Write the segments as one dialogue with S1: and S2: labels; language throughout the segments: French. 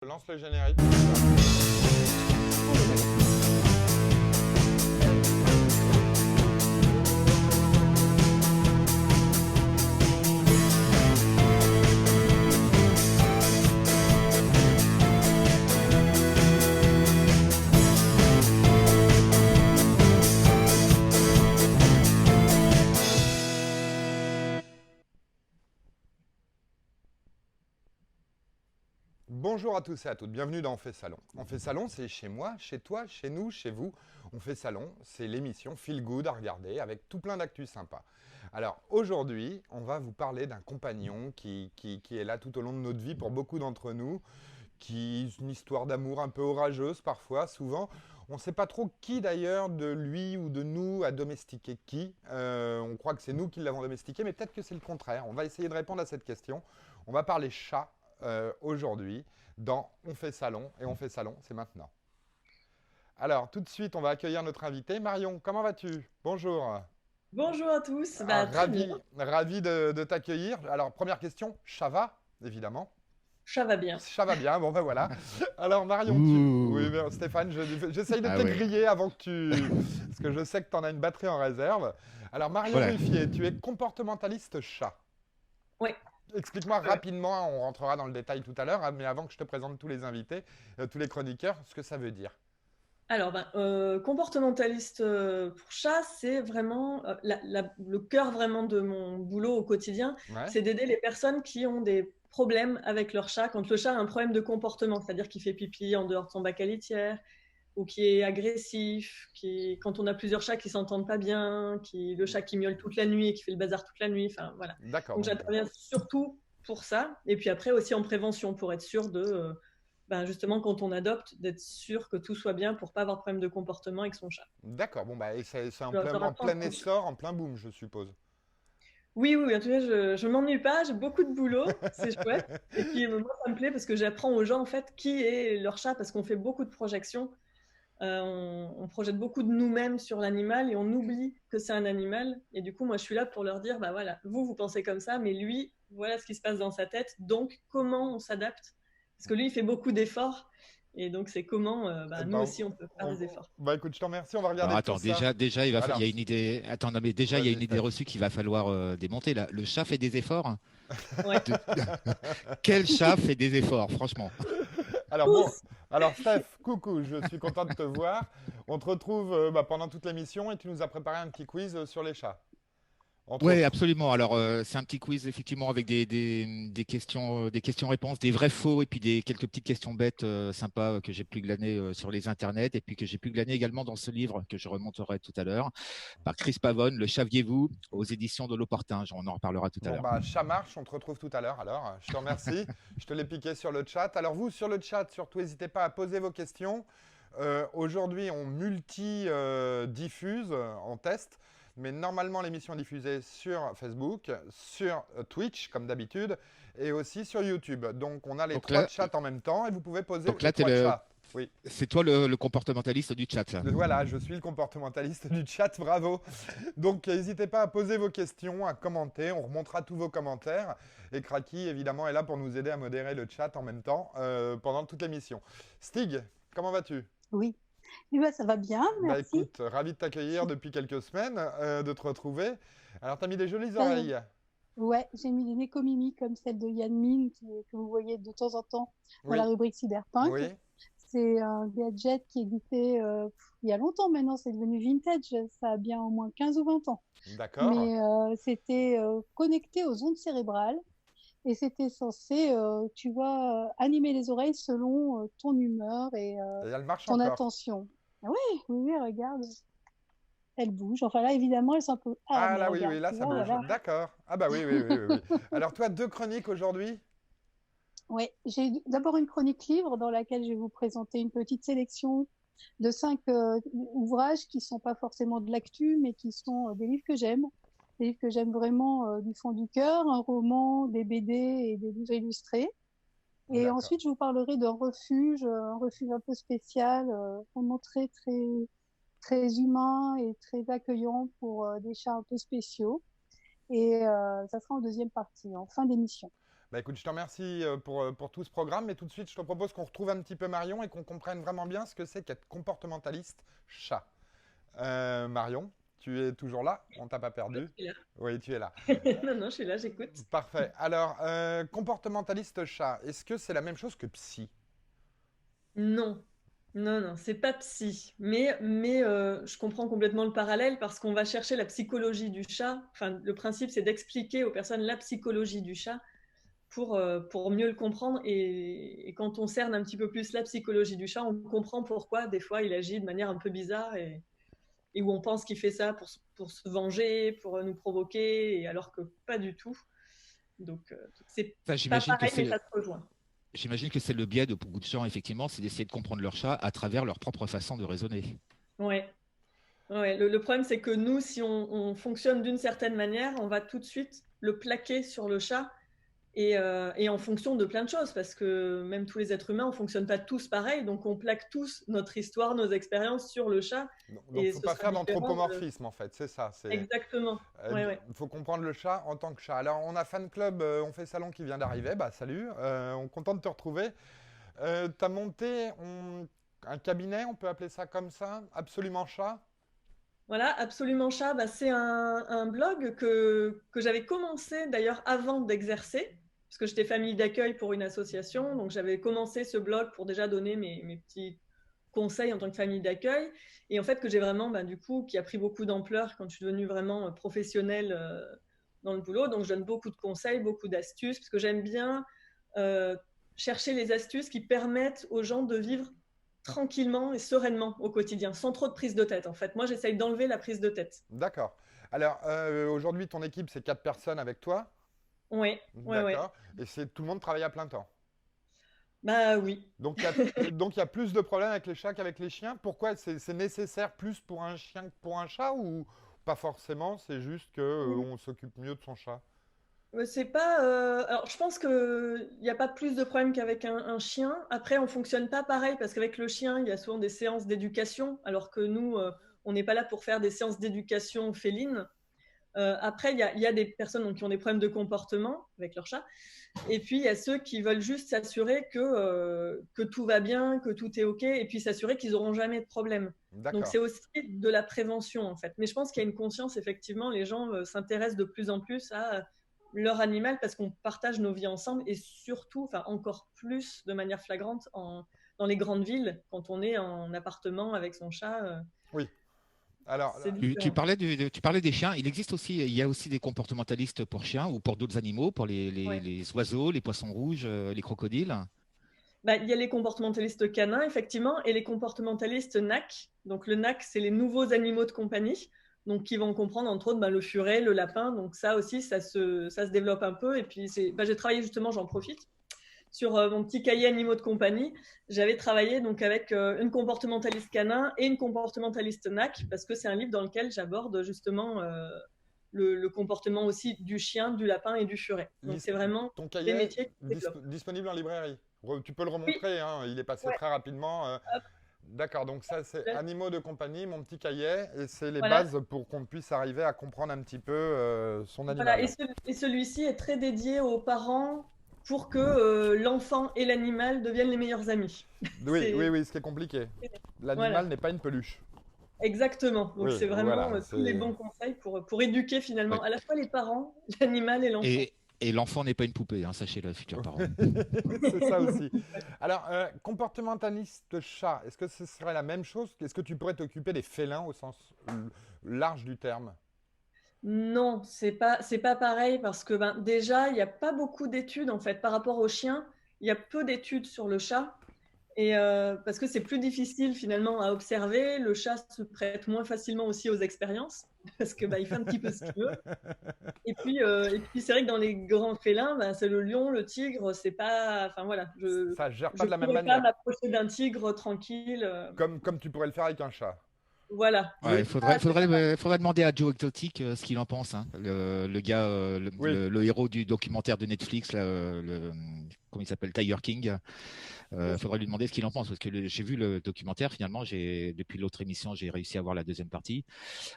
S1: Je lance le générique. Bonjour à tous et à toutes, bienvenue dans On fait Salon. On fait Salon, c'est chez moi, chez toi, chez nous, chez vous. On fait Salon, c'est l'émission Feel Good à regarder avec tout plein d'actus sympas. Alors aujourd'hui, on va vous parler d'un compagnon qui est là tout au long de notre vie pour beaucoup d'entre nous, qui est une histoire d'amour un peu orageuse parfois, souvent. On ne sait pas trop qui d'ailleurs de lui ou de nous a domestiqué qui. On croit que c'est nous qui l'avons domestiqué, mais peut-être que c'est le contraire. On va essayer de répondre à cette question. On va parler chat aujourd'hui dans On fait Salon. Et On fait Salon, c'est maintenant. Alors, tout de suite, on va accueillir notre invité. Marion, comment vas-tu? Bonjour.
S2: Bonjour à tous, très bien,
S1: Ravi de t'accueillir. Alors, première question, chat va, évidemment.
S2: ça va bien.
S1: Ça va bien, bon ben voilà. Alors Marion,
S3: Ouh.
S1: oui, mais Stéphane, j'essaye de
S3: Ah
S1: te
S3: ouais.
S1: griller avant que tu... Parce que je sais que tu en as une batterie en réserve. Alors Marion
S3: Voilà.
S1: Ruffier, tu es comportementaliste chat.
S2: Oui.
S1: Explique-moi rapidement, on rentrera dans le détail tout à l'heure, hein, mais avant que je te présente tous les invités, tous les chroniqueurs, ce que ça veut dire.
S2: Alors, comportementaliste pour chat, c'est vraiment le cœur vraiment de mon boulot au quotidien,
S1: Ouais,
S2: c'est d'aider les personnes qui ont des problèmes avec leur chat. Quand le chat a un problème de comportement, c'est-à-dire qu'il fait pipi en dehors de son bac à litière, ou qui est agressif, quand on a plusieurs chats qui s'entendent pas bien, le chat qui miaule toute la nuit et qui fait le bazar toute la nuit, enfin voilà.
S1: d'accord,
S2: Donc
S1: donc
S2: j'interviens surtout pour ça, et puis après aussi en prévention pour être sûr justement quand on adopte, d'être sûr que tout soit bien pour pas avoir de problème de comportement avec son chat.
S1: d'accord, bon bah et c'est
S2: Je leur
S1: en
S2: apprends.
S1: plein essor, en plein boom, je suppose.
S2: Oui, oui, en tout cas, je m'ennuie pas, j'ai beaucoup de boulot, c'est chouette. Et puis moi, ça me plaît parce que j'apprends aux gens en fait qui est leur chat parce qu'on fait beaucoup de projections. On projette beaucoup de nous-mêmes sur l'animal et on oublie que c'est un animal. Et du coup, moi, je suis là pour leur dire, bah voilà, vous pensez comme ça, mais lui, voilà ce qui se passe dans sa tête. Donc, comment on s'adapte? Parce que lui, il fait beaucoup d'efforts. Et donc, c'est comment
S1: Eh
S2: nous
S1: ben,
S2: aussi, on peut faire des efforts.
S1: bah écoute, je te remercie, on va
S3: Alors
S1: regarder tout
S3: attends,
S1: ça.
S3: déjà, il
S1: Alors,
S3: y a une idée. Attends, non, mais déjà, il y a
S1: vas-y
S3: une idée
S1: Steph.
S3: reçue qu'il va falloir démonter là. Le chat fait des efforts.
S2: Ouais.
S3: De- Quel chat fait des efforts, franchement?
S1: Alors bon,
S2: Tous.
S1: alors Steph, coucou, je suis content de te voir. On te retrouve pendant toute l'émission et tu nous as préparé un petit quiz sur les chats, entre
S3: Ouais,
S1: autres.
S3: absolument. Alors, c'est un petit quiz effectivement avec des questions-réponses, des vrais faux et puis des quelques petites questions bêtes sympas que j'ai pu glaner sur les internets et puis que j'ai pu glaner également dans ce livre que je remonterai tout à l'heure par Chris Pavone, Le Saviez-vous, aux éditions de l'Opportun. On en reparlera tout à
S1: Bon
S3: l'heure.
S1: bah chat marche, on te retrouve tout à l'heure alors. Je te remercie, je te l'ai piqué sur le chat. Alors vous, sur le chat, surtout n'hésitez pas à poser vos questions. Aujourd'hui, on multi-diffuse en test, mais normalement l'émission est diffusée sur Facebook, sur Twitch comme d'habitude, et aussi sur YouTube. Donc on a les
S3: Donc
S1: trois
S3: là,
S1: chats en même temps et vous pouvez poser
S3: donc
S1: les
S3: là,
S1: trois chats. Oui.
S3: c'est toi le comportementaliste du chat, là.
S1: Voilà, je suis le comportementaliste du chat, bravo. Donc n'hésitez pas à poser vos questions, à commenter, on remontera tous vos commentaires. Et Kraki, évidemment, est là pour nous aider à modérer le chat en même temps pendant toute l'émission. Stig, comment vas-tu?
S4: Oui, eh ben, ça va bien,
S1: Bah
S4: merci.
S1: écoute, ravi de t'accueillir depuis quelques semaines, de te retrouver. Alors t'as mis des jolies
S4: Euh,
S1: oreilles.
S4: ouais, j'ai mis des économies comme celle de Yann Min que vous voyez de temps en temps dans la
S1: Oui,
S4: rubrique Cyberpunk.
S1: oui,
S4: C'est un gadget qui existait il y a longtemps maintenant, c'est devenu vintage, ça a bien au moins 15 ou 20 ans.
S1: d'accord.
S4: Mais c'était connecté aux ondes cérébrales et c'était censé, tu vois, animer les oreilles selon ton humeur et
S1: Et elle marche
S4: ton
S1: encore.
S4: attention. Ah oui, oui, oui, regarde. Elle bouge. Enfin là, évidemment, elles sont un peu... Ah,
S1: Ah
S4: mais
S1: là oui,
S4: regarde,
S1: oui, là
S4: tu
S1: ça
S4: vois,
S1: bouge.
S4: voilà.
S1: D'accord. Ah bah oui, oui, oui, oui, oui. Alors toi, deux chroniques aujourd'hui?
S4: Ouais, j'ai d'abord une chronique livre dans laquelle je vais vous présenter une petite sélection de 5 ouvrages qui sont pas forcément de l'actu, mais qui sont des livres que j'aime. Des livres que j'aime vraiment du fond du cœur, un roman, des BD et des livres illustrés. Et
S1: D'accord.
S4: ensuite, je vous parlerai d'un refuge, un refuge un peu spécial, vraiment très humain et très accueillant pour des chats un peu spéciaux. Et ça sera en deuxième partie, en fin d'émission.
S1: Bah écoute, je te remercie pour tout ce programme, mais tout de suite, je te propose qu'on retrouve un petit peu Marion et qu'on comprenne vraiment bien ce que c'est qu'être comportementaliste chat. Marion, tu es toujours là? On t'a pas
S2: Oui,
S1: perdu?
S2: je suis là.
S1: Oui, tu es là.
S2: Non, non, je suis là, j'écoute.
S1: Parfait. Alors, comportementaliste chat, est-ce que c'est la même chose que psy?
S2: Non, non, non, c'est pas psy. Mais je comprends complètement le parallèle parce qu'on va chercher la psychologie du chat. Enfin, le principe, c'est d'expliquer aux personnes la psychologie du chat pour mieux le comprendre. Et quand on cerne un petit peu plus la psychologie du chat, on comprend pourquoi des fois il agit de manière un peu bizarre et où on pense qu'il fait ça pour se venger, pour nous provoquer, et alors que pas du tout. Donc, c'est
S3: Ça,
S2: pas pareil, mais ça se rejoint.
S3: j'imagine que c'est le biais de beaucoup de gens, effectivement, c'est d'essayer de comprendre leur chat à travers leur propre façon de raisonner.
S2: Ouais. Ouais, le problème, c'est que nous, si on fonctionne d'une certaine manière, on va tout de suite le plaquer sur le chat et en fonction de plein de choses, parce que même tous les êtres humains, on ne fonctionne pas tous pareil, donc on plaque tous notre histoire, nos expériences sur le chat.
S1: Donc, il
S2: Et
S1: ne faut
S2: ce
S1: pas
S2: sera
S1: faire
S2: différent
S1: d'anthropomorphisme, en fait, c'est ça.
S2: Exactement. Ouais, ouais.
S1: Il faut comprendre le chat en tant que chat. Alors, on a Fan Club, on fait salon qui vient d'arriver. Bah, salut, on est content de te retrouver. Tu as monté un cabinet, on peut appeler ça comme ça, Absolument Chat.
S2: Voilà, Absolument Chat, bah, c'est un blog que j'avais commencé d'ailleurs avant d'exercer, parce que j'étais famille d'accueil pour une association, donc j'avais commencé ce blog pour déjà donner mes petits conseils en tant que famille d'accueil, et en fait que j'ai vraiment, bah, du coup, qui a pris beaucoup d'ampleur quand je suis devenue vraiment professionnelle dans le boulot, donc je donne beaucoup de conseils, beaucoup d'astuces, parce que j'aime bien euh, chercher les astuces qui permettent aux gens de vivre tranquillement et sereinement au quotidien, sans trop de prise de tête en fait. Moi, j'essaye d'enlever la prise de tête.
S1: D'accord. Alors, aujourd'hui, ton équipe, c'est 4 personnes avec toi.
S2: Oui, ouais, ouais.
S1: D'accord. Et tout le monde travaille à plein temps.
S2: Bah oui.
S1: Donc, il y a plus de problèmes avec les chats qu'avec les chiens. Pourquoi c'est nécessaire plus pour un chien que pour un chat ou pas forcément? C'est juste que on s'occupe mieux de son chat.
S2: C'est pas. Alors, je pense qu'il n'y a pas plus de problèmes qu'avec un chien. Après, on fonctionne pas pareil parce qu'avec le chien, il y a souvent des séances d'éducation, alors que nous, on n'est pas là pour faire des séances d'éducation féline. Après, il y a des personnes donc, qui ont des problèmes de comportement avec leur chat. Et puis, il y a ceux qui veulent juste s'assurer que tout va bien, que tout est OK, et puis s'assurer qu'ils n'auront jamais de problème. Donc,
S1: D'accord.
S2: c'est aussi de la prévention, en fait. Mais je pense qu'il y a une conscience, effectivement, les gens s'intéressent de plus en plus à leur animal parce qu'on partage nos vies ensemble et surtout, enfin encore plus de manière flagrante dans les grandes villes, quand on est en appartement avec son chat,
S1: Oui. Alors,
S2: c'est
S3: Tu
S2: différent.
S3: parlais tu parlais des chiens. Il y a aussi des comportementalistes pour chiens ou pour d'autres animaux, pour
S2: Ouais.
S3: les oiseaux, les poissons rouges, les crocodiles.
S2: Bah, il y a les comportementalistes canins, effectivement, et les comportementalistes NAC. Donc, le NAC, c'est les nouveaux animaux de compagnie, donc qui vont comprendre, entre autres, bah, le furet, le lapin. Donc, ça aussi, ça se développe un peu. Et puis, bah, j'ai travaillé justement, j'en profite, sur mon petit cahier animaux de compagnie. J'avais travaillé donc avec une comportementaliste canin et une comportementaliste NAC, parce que c'est un livre dans lequel j'aborde justement le comportement aussi du chien, du lapin et du furet. Donc, c'est vraiment
S1: ton
S2: des
S1: cahier
S2: métiers qui se développent.
S1: disponible en librairie. Tu peux le
S2: Oui,
S1: remontrer, hein, il est passé
S2: ouais,
S1: très rapidement.
S2: hop,
S1: D'accord, donc ça c'est
S2: là,
S1: Animaux de compagnie, mon petit cahier, et c'est les
S2: voilà.
S1: bases pour qu'on puisse arriver à comprendre un petit peu son
S2: Voilà,
S1: animal.
S2: et celui-ci est très dédié aux parents pour que l'enfant et l'animal deviennent les meilleurs amis.
S1: Oui, oui,
S2: C'est
S1: oui, ce qui est compliqué. L'animal
S2: voilà,
S1: n'est pas une peluche.
S2: exactement. Donc
S1: Oui,
S2: c'est vraiment
S1: voilà,
S2: tous les
S1: c'est
S2: bons conseils pour éduquer
S3: Ouais.
S2: finalement à la fois les parents, l'animal et l'enfant.
S3: Et, et l'enfant n'est pas une poupée, hein, sachez-le, futurs parents.
S1: c'est ça aussi. Alors, comportementaliste chat, est-ce que ce serait la même chose? Est-ce que tu pourrais t'occuper des félins au sens large du terme?
S2: Non, c'est pas pareil parce que ben, déjà il n'y a pas beaucoup d'études en fait par rapport au chien. Il y a peu d'études sur le chat. Et parce que c'est plus difficile finalement à observer, le chat se prête moins facilement aussi aux expériences parce que bah, il fait un petit peu ce qu'il veut. Et puis c'est vrai que dans les grands félins, bah, c'est le lion, le tigre, c'est pas, enfin voilà,
S1: Ça ne gère pas
S2: je
S1: de la même
S2: pourrais pas
S1: manière,
S2: m'approcher d'un tigre tranquille,
S1: comme tu pourrais le faire avec un chat.
S2: voilà.
S3: Ouais,
S2: C'est pas, c'est pas pareil.
S3: faudrait demander à Joe Exotic ce qu'il en pense, hein. Le gars,
S1: Oui,
S3: le héros du documentaire de Netflix, là, comment il s'appelle, Tiger King. Faudrait lui demander ce qu'il en pense, parce que j'ai vu le documentaire. Finalement, depuis l'autre émission, j'ai réussi à voir la deuxième partie,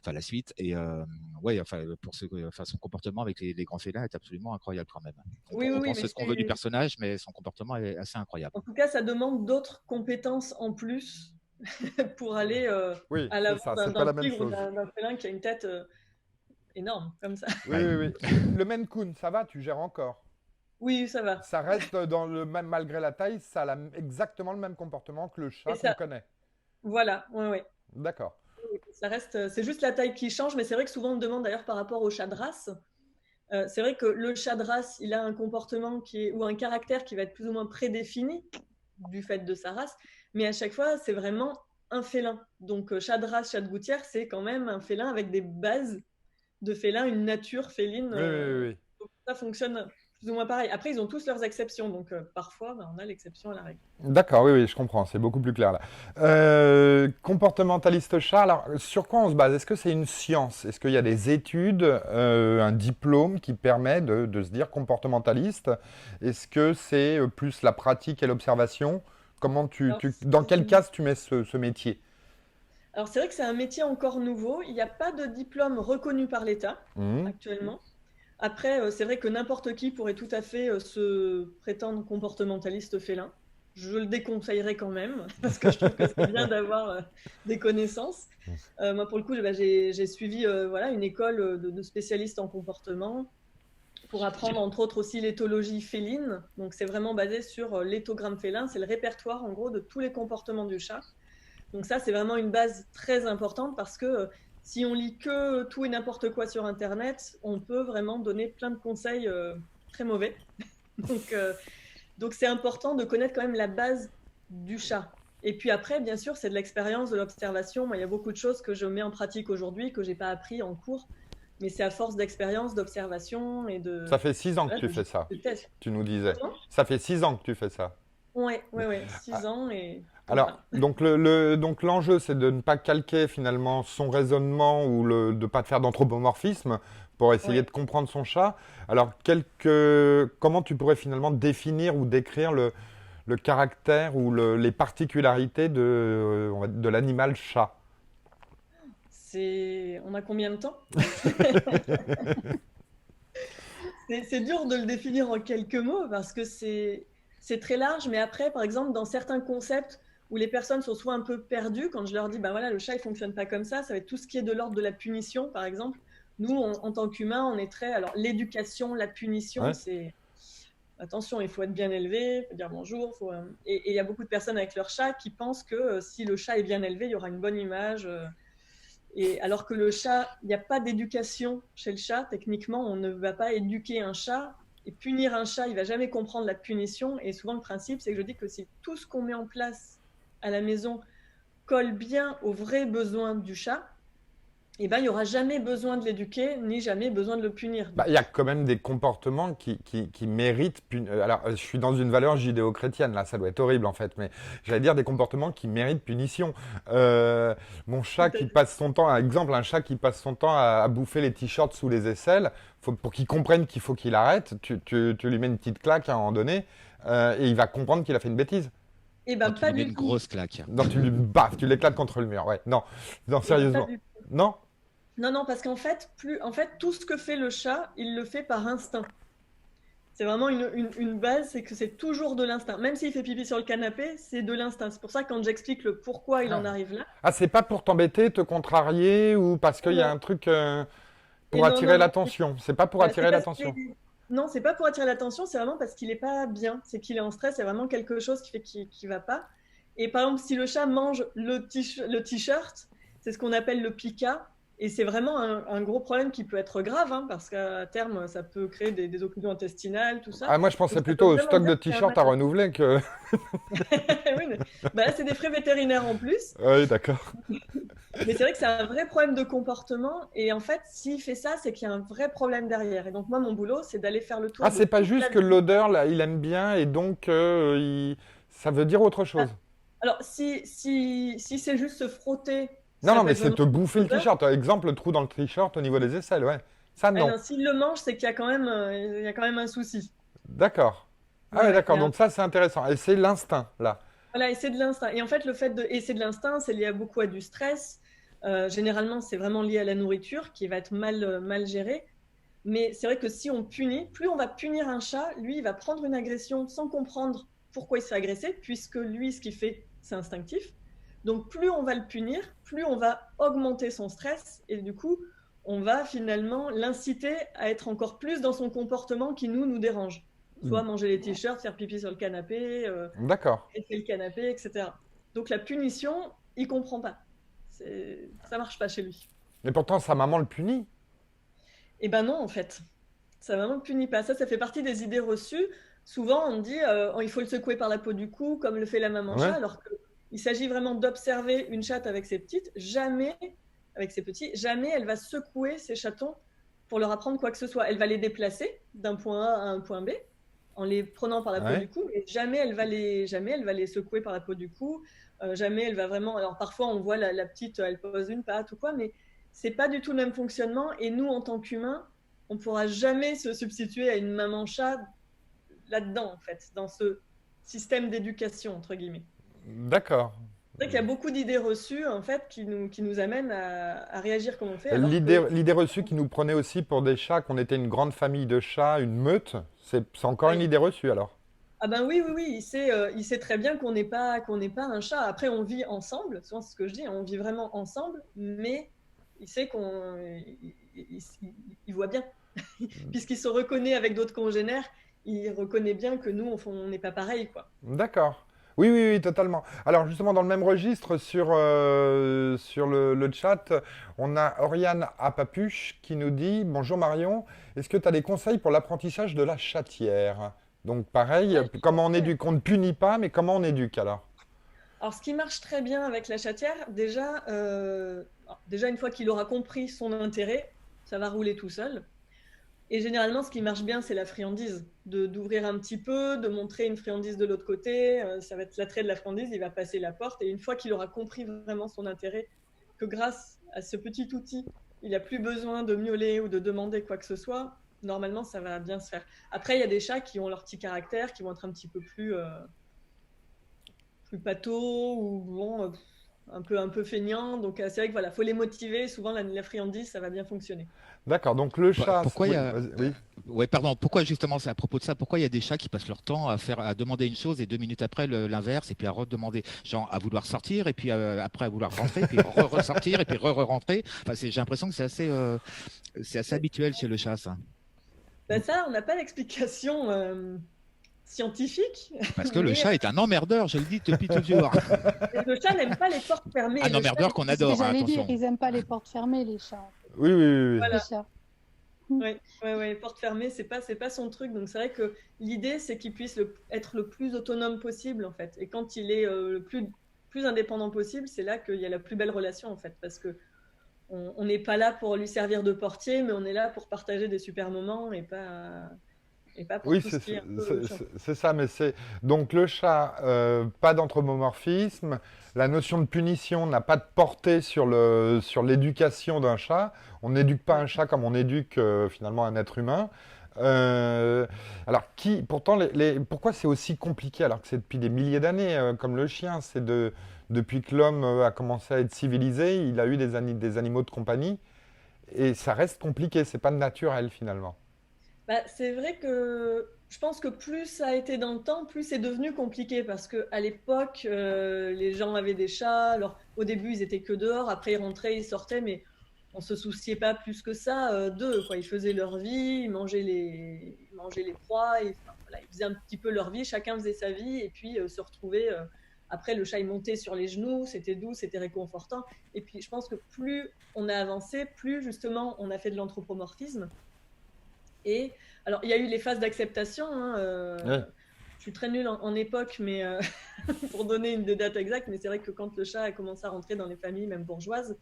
S3: enfin la suite. Et ouais, enfin son comportement avec les grands félins est absolument incroyable quand même.
S2: Oui,
S3: On
S2: oui,
S3: pense
S2: mais
S3: ce qu'on veut du personnage, mais son comportement est assez incroyable.
S2: en tout cas, ça demande d'autres compétences en plus pour aller
S1: Oui,
S2: à
S1: c'est
S2: l'avant
S1: ça, c'est pas
S2: d'un
S1: la même
S2: tigre ou
S1: chose.
S2: d'un félin qui a une tête énorme, comme ça.
S1: Oui,
S3: Ouais.
S1: oui, oui. Le Maine Coon, ça va, tu gères encore.
S2: Oui, ça va.
S1: Ça reste dans le même, malgré la taille, ça a exactement le même comportement que le
S2: Et
S1: chat qu'on
S2: ça,
S1: connaît.
S2: voilà, ouais, ouais.
S1: D'accord.
S2: Ça reste, c'est juste la taille qui change, mais c'est vrai que souvent on me demande d'ailleurs par rapport au chat de race. C'est vrai que le chat de race, il a un comportement ou un caractère qui va être plus ou moins prédéfini du fait de sa race, mais à chaque fois, c'est vraiment un félin. Donc, chat de race, chat de gouttière, c'est quand même un félin avec des bases de félin, une nature féline.
S1: Oui, oui, oui.
S2: Donc ça fonctionne plus ou moins pareil. Après, ils ont tous leurs exceptions, donc parfois, on a l'exception à la règle.
S1: D'accord, oui, oui, je comprends, c'est beaucoup plus clair là. Comportementaliste chat, alors sur quoi on se base? Est-ce que c'est une science? Est-ce qu'il y a des études, un diplôme qui permet de se dire comportementaliste? Est-ce que c'est plus la pratique et l'observation? Comment
S2: Alors,
S1: dans quelle case tu mets ce métier?
S2: alors, c'est vrai que c'est un métier encore nouveau. Il n'y a pas de diplôme reconnu par l'État
S1: Mhm.
S2: actuellement. Après, c'est vrai que n'importe qui pourrait tout à fait se prétendre comportementaliste félin. Je le déconseillerais quand même, parce que je trouve que c'est bien d'avoir des connaissances. Moi, pour le coup, j'ai suivi voilà, une école de spécialistes en comportement pour apprendre, entre autres, aussi l'éthologie féline. Donc, c'est vraiment basé sur l'éthogramme félin. C'est le répertoire, en gros, de tous les comportements du chat. Donc ça, c'est vraiment une base très importante parce que si on lit que tout et n'importe quoi sur Internet, on peut vraiment donner plein de conseils très mauvais. Donc c'est important de connaître quand même la base du chat. Et puis après, bien sûr, c'est de l'expérience, de l'observation. Moi, il y a beaucoup de choses que je mets en pratique aujourd'hui que j'ai pas appris en cours, mais c'est à force d'expérience, d'observation et
S1: Ça fait 6 ans que
S2: voilà,
S1: tu fais ça,
S2: de test.
S1: tu nous disais.
S2: Comment
S1: Ça fait 6 ans que tu fais ça.
S2: Ouais, 6 ans et
S1: Alors,
S2: voilà.
S1: donc l'enjeu, c'est de ne pas calquer finalement son raisonnement ou de ne pas faire d'anthropomorphisme pour essayer
S2: Ouais.
S1: de comprendre son chat. Alors, comment tu pourrais finalement définir ou décrire le caractère ou les particularités de l'animal chat?
S2: On a combien de temps? C'est dur de le définir en quelques mots parce que c'est très large, mais après, par exemple, dans certains concepts où les personnes sont soit un peu perdues, quand je leur dis, bah voilà, le chat, il fonctionne pas comme ça va être tout ce qui est de l'ordre de la punition, par exemple. Nous, en tant qu'humains, on est très. Alors, l'éducation, la punition,
S1: Ouais.
S2: c'est. Attention, il faut être bien élevé, il faut dire bonjour. Et il y a beaucoup de personnes avec leur chat qui pensent que si le chat est bien élevé, il y aura une bonne image. Et alors que le chat, il n'y a pas d'éducation chez le chat. Techniquement, on ne va pas éduquer un chat et punir un chat. Il va jamais comprendre la punition. Et souvent, le principe, c'est que je dis que si tout ce qu'on met en place à la maison colle bien aux vrais besoins du chat, eh ben, il n'y aura jamais besoin de l'éduquer, ni jamais besoin de le punir.
S1: Bah, il y a quand même des comportements qui méritent. Alors, je suis dans une valeur judéo-chrétienne, là, ça doit être horrible en fait, mais j'allais dire des comportements qui méritent punition. Mon chat qui passe son temps, par exemple, un chat qui passe son temps à bouffer les t-shirts sous les aisselles, pour qu'il comprenne qu'il faut qu'il arrête, tu lui mets une petite claque à un moment donné, et il va comprendre qu'il a fait une bêtise.
S2: Eh ben,
S3: Quand tu
S2: pas
S3: lui mets
S2: du
S3: une
S2: tout.
S3: grosse claque.
S1: Donc tu lui baffes, tu l'éclates contre le mur. Ouais, non, non,
S2: Eh ben, pas
S1: sérieusement.
S2: du tout.
S1: Non?
S2: Non, non, parce qu'en fait, tout ce que fait le chat, il le fait par instinct. C'est vraiment une base, c'est que c'est toujours de l'instinct. Même s'il fait pipi sur le canapé, c'est de l'instinct. C'est pour ça que quand j'explique le pourquoi il en arrive là,
S1: Ah, c'est pas pour t'embêter, te contrarier ou parce qu'il y a
S2: non.
S1: un truc
S2: Et
S1: pour
S2: non,
S1: attirer
S2: non, non.
S1: l'attention. C'est pas pour
S2: Bah,
S1: attirer
S2: parce
S1: l'attention.
S2: non, c'est pas pour attirer l'attention, c'est vraiment parce qu'il est pas bien. C'est qu'il est en stress, c'est vraiment quelque chose qui fait qu'il va pas. Et par exemple, si le chat mange le t-shirt, c'est ce qu'on appelle le pica. Et c'est vraiment un gros problème qui peut être grave, hein, parce qu'à terme, ça peut créer des occlusions intestinales, tout ça.
S1: Ah, moi je pensais
S2: Donc ça
S1: plutôt
S2: peut
S1: au
S2: vraiment
S1: stock de
S2: dire qu'il y a un
S1: t-shirts à
S2: mal.
S1: renouveler que.
S2: Oui, mais bah là, c'est des frais vétérinaires en plus.
S1: Oui, d'accord.
S2: Mais c'est vrai que c'est un vrai problème de comportement. Et en fait, s'il fait ça, c'est qu'il y a un vrai problème derrière. Et donc, moi, mon boulot, c'est d'aller faire le tour
S1: Ah,
S2: de
S1: c'est pas
S2: toute la
S1: juste que
S2: vie.
S1: l'odeur, là, il aime bien et donc ça veut dire autre chose.
S2: Alors, si c'est juste se frotter,
S1: Non,
S2: ça
S1: non,
S2: peut
S1: mais
S2: être
S1: c'est
S2: vraiment
S1: te bouffer le
S2: l'odeur.
S1: t-shirt. Exemple, le trou dans le t-shirt au niveau des aisselles, ouais. Ça,
S2: Ah
S1: non.
S2: non, s'il le mange, c'est qu'il y a quand même un souci.
S1: D'accord. Ah ouais,
S2: Ouais,
S1: d'accord. Donc ça, c'est intéressant. Et c'est l'instinct, là.
S2: voilà, et c'est de l'instinct. Et en fait, et c'est de l'instinct, c'est lié beaucoup à du stress. Généralement, c'est vraiment lié à la nourriture qui va être mal gérée. Mais c'est vrai que si on punit, plus on va punir un chat, lui, il va prendre une agression sans comprendre pourquoi il se fait agresser, puisque lui, ce qu'il fait, c'est instinctif. Donc, plus on va le punir, plus on va augmenter son stress. Et du coup, on va finalement l'inciter à être encore plus dans son comportement qui nous dérange. Soit manger les t-shirts, faire pipi sur le canapé,
S1: D'accord.
S2: casser le canapé, etc. Donc, la punition, il comprend pas. Ça marche pas chez lui.
S1: Et pourtant, sa maman le punit.
S2: Eh ben non, en fait. Ça vraiment ne punit pas. Ça fait partie des idées reçues. Souvent, on dit il faut le secouer par la peau du cou, comme le fait la maman
S1: Ouais.
S2: chat, alors qu'il s'agit vraiment d'observer une chatte avec ses petites. Jamais, avec ses petits, jamais elle va secouer ses chatons pour leur apprendre quoi que ce soit. Elle va les déplacer d'un point A à un point B en les prenant par la peau
S1: Ouais.
S2: du cou, mais jamais elle va les secouer par la peau du cou. Jamais elle va vraiment. Alors parfois, on voit la petite, elle pose une patte ou quoi, mais c'est pas du tout le même fonctionnement. Et nous, en tant qu'humains, on ne pourra jamais se substituer à une maman chat là-dedans, en fait, dans ce système d'éducation, entre guillemets.
S1: D'accord.
S2: C'est vrai qu'il y a beaucoup d'idées reçues, en fait, qui nous amènent à réagir comme on fait.
S1: L'idée reçue qui nous prenait aussi pour des chats, qu'on était une grande famille de chats, une meute, c'est encore
S2: Oui.
S1: une idée reçue alors.
S2: Ah ben oui, il sait très bien qu'on n'est pas un chat. Après, on vit ensemble, c'est ce que je dis, on vit vraiment ensemble, mais il sait il voit bien. Puisqu'il se reconnaît avec d'autres congénères, il reconnaît bien que nous, on n'est pas pareil, quoi.
S1: D'accord. Oui, oui, oui, totalement. Alors justement, dans le même registre, sur le chat, on a Oriane Apapuche qui nous dit: Bonjour Marion, est-ce que tu as des conseils pour l'apprentissage de la chatière? Donc pareil, comment on éduque? On ne punit pas, mais comment on éduque alors?
S2: Alors, ce qui marche très bien avec la chatière, déjà une fois qu'il aura compris son intérêt, ça va rouler tout seul. Et généralement, ce qui marche bien, c'est la friandise, d'ouvrir un petit peu, de montrer une friandise de l'autre côté. Ça va être l'attrait de la friandise, il va passer la porte. Et une fois qu'il aura compris vraiment son intérêt, que grâce à ce petit outil, il n'a plus besoin de miauler ou de demander quoi que ce soit, normalement, ça va bien se faire. Après, il y a des chats qui ont leur petit caractère, qui vont être un petit peu plus pâteaux ou bon, un peu feignants. Donc, c'est vrai que voilà, faut les motiver. Souvent, la friandise, ça va bien fonctionner.
S1: D'accord, donc le chat.
S3: Pourquoi il
S1: Oui,
S3: y a...
S1: oui.
S3: Ouais, pardon, pourquoi justement, c'est à propos de ça, pourquoi il y a des chats qui passent leur temps à demander une chose et 2 minutes après l'inverse, et puis à redemander, genre à vouloir sortir, et puis après à vouloir rentrer, puis ressortir, et puis rentrer. Enfin, j'ai l'impression que c'est assez habituel chez le chat, ça.
S2: Ben ça, on n'a pas d'explication scientifique.
S3: Parce que le
S2: mais
S3: chat est un emmerdeur, je le dis depuis toujours.
S2: le chat n'aime pas les portes fermées.
S3: Un
S2: Le chat,
S3: emmerdeur qu'on
S4: C'est ce que
S3: adore, hein,
S4: j'allais dire,
S3: attention.
S4: ils n'aiment pas les portes fermées, les chats.
S1: Oui, oui, oui, oui.
S2: Voilà.
S4: Les chats.
S2: Ouais, porte fermée, c'est pas son truc. Donc c'est vrai que l'idée, c'est qu'il puisse être le plus autonome possible, en fait. Et quand il est le plus indépendant possible, c'est là qu'il y a la plus belle relation, en fait. Parce que on n'est pas là pour lui servir de portier, mais on est là pour partager des super moments et pas pour
S1: Oui,
S2: tout ce qui est un peu chiant.
S1: c'est ça, mais c'est donc le chat, pas d'anthropomorphisme, la notion de punition n'a pas de portée sur l'éducation d'un chat. On n'éduque pas un chat comme on éduque finalement un être humain. Alors, pourtant, pourquoi c'est aussi compliqué alors que c'est depuis des milliers d'années, comme le chien, depuis que l'homme a commencé à être civilisé, il a eu des animaux de compagnie, et ça reste compliqué, c'est pas naturel finalement.
S2: Bah, c'est vrai que je pense que plus ça a été dans le temps, plus c'est devenu compliqué parce qu'à l'époque, les gens avaient des chats. Alors, au début, ils étaient que dehors. Après, ils rentraient, ils sortaient, mais on se souciait pas plus que ça d'eux, quoi. Ils faisaient leur vie, ils mangeaient les proies, enfin, voilà, ils faisaient un petit peu leur vie. Chacun faisait sa vie et puis se retrouver. Après, le chat, il montait sur les genoux, c'était doux, c'était réconfortant. Et puis, je pense que plus on a avancé, plus justement, on a fait de l'anthropomorphisme. Et alors, il y a eu les phases d'acceptation. Hein,
S1: Ouais.
S2: je suis très nulle en époque, mais pour donner une date exacte, mais c'est vrai que quand le chat a commencé à rentrer dans les familles, même bourgeoises,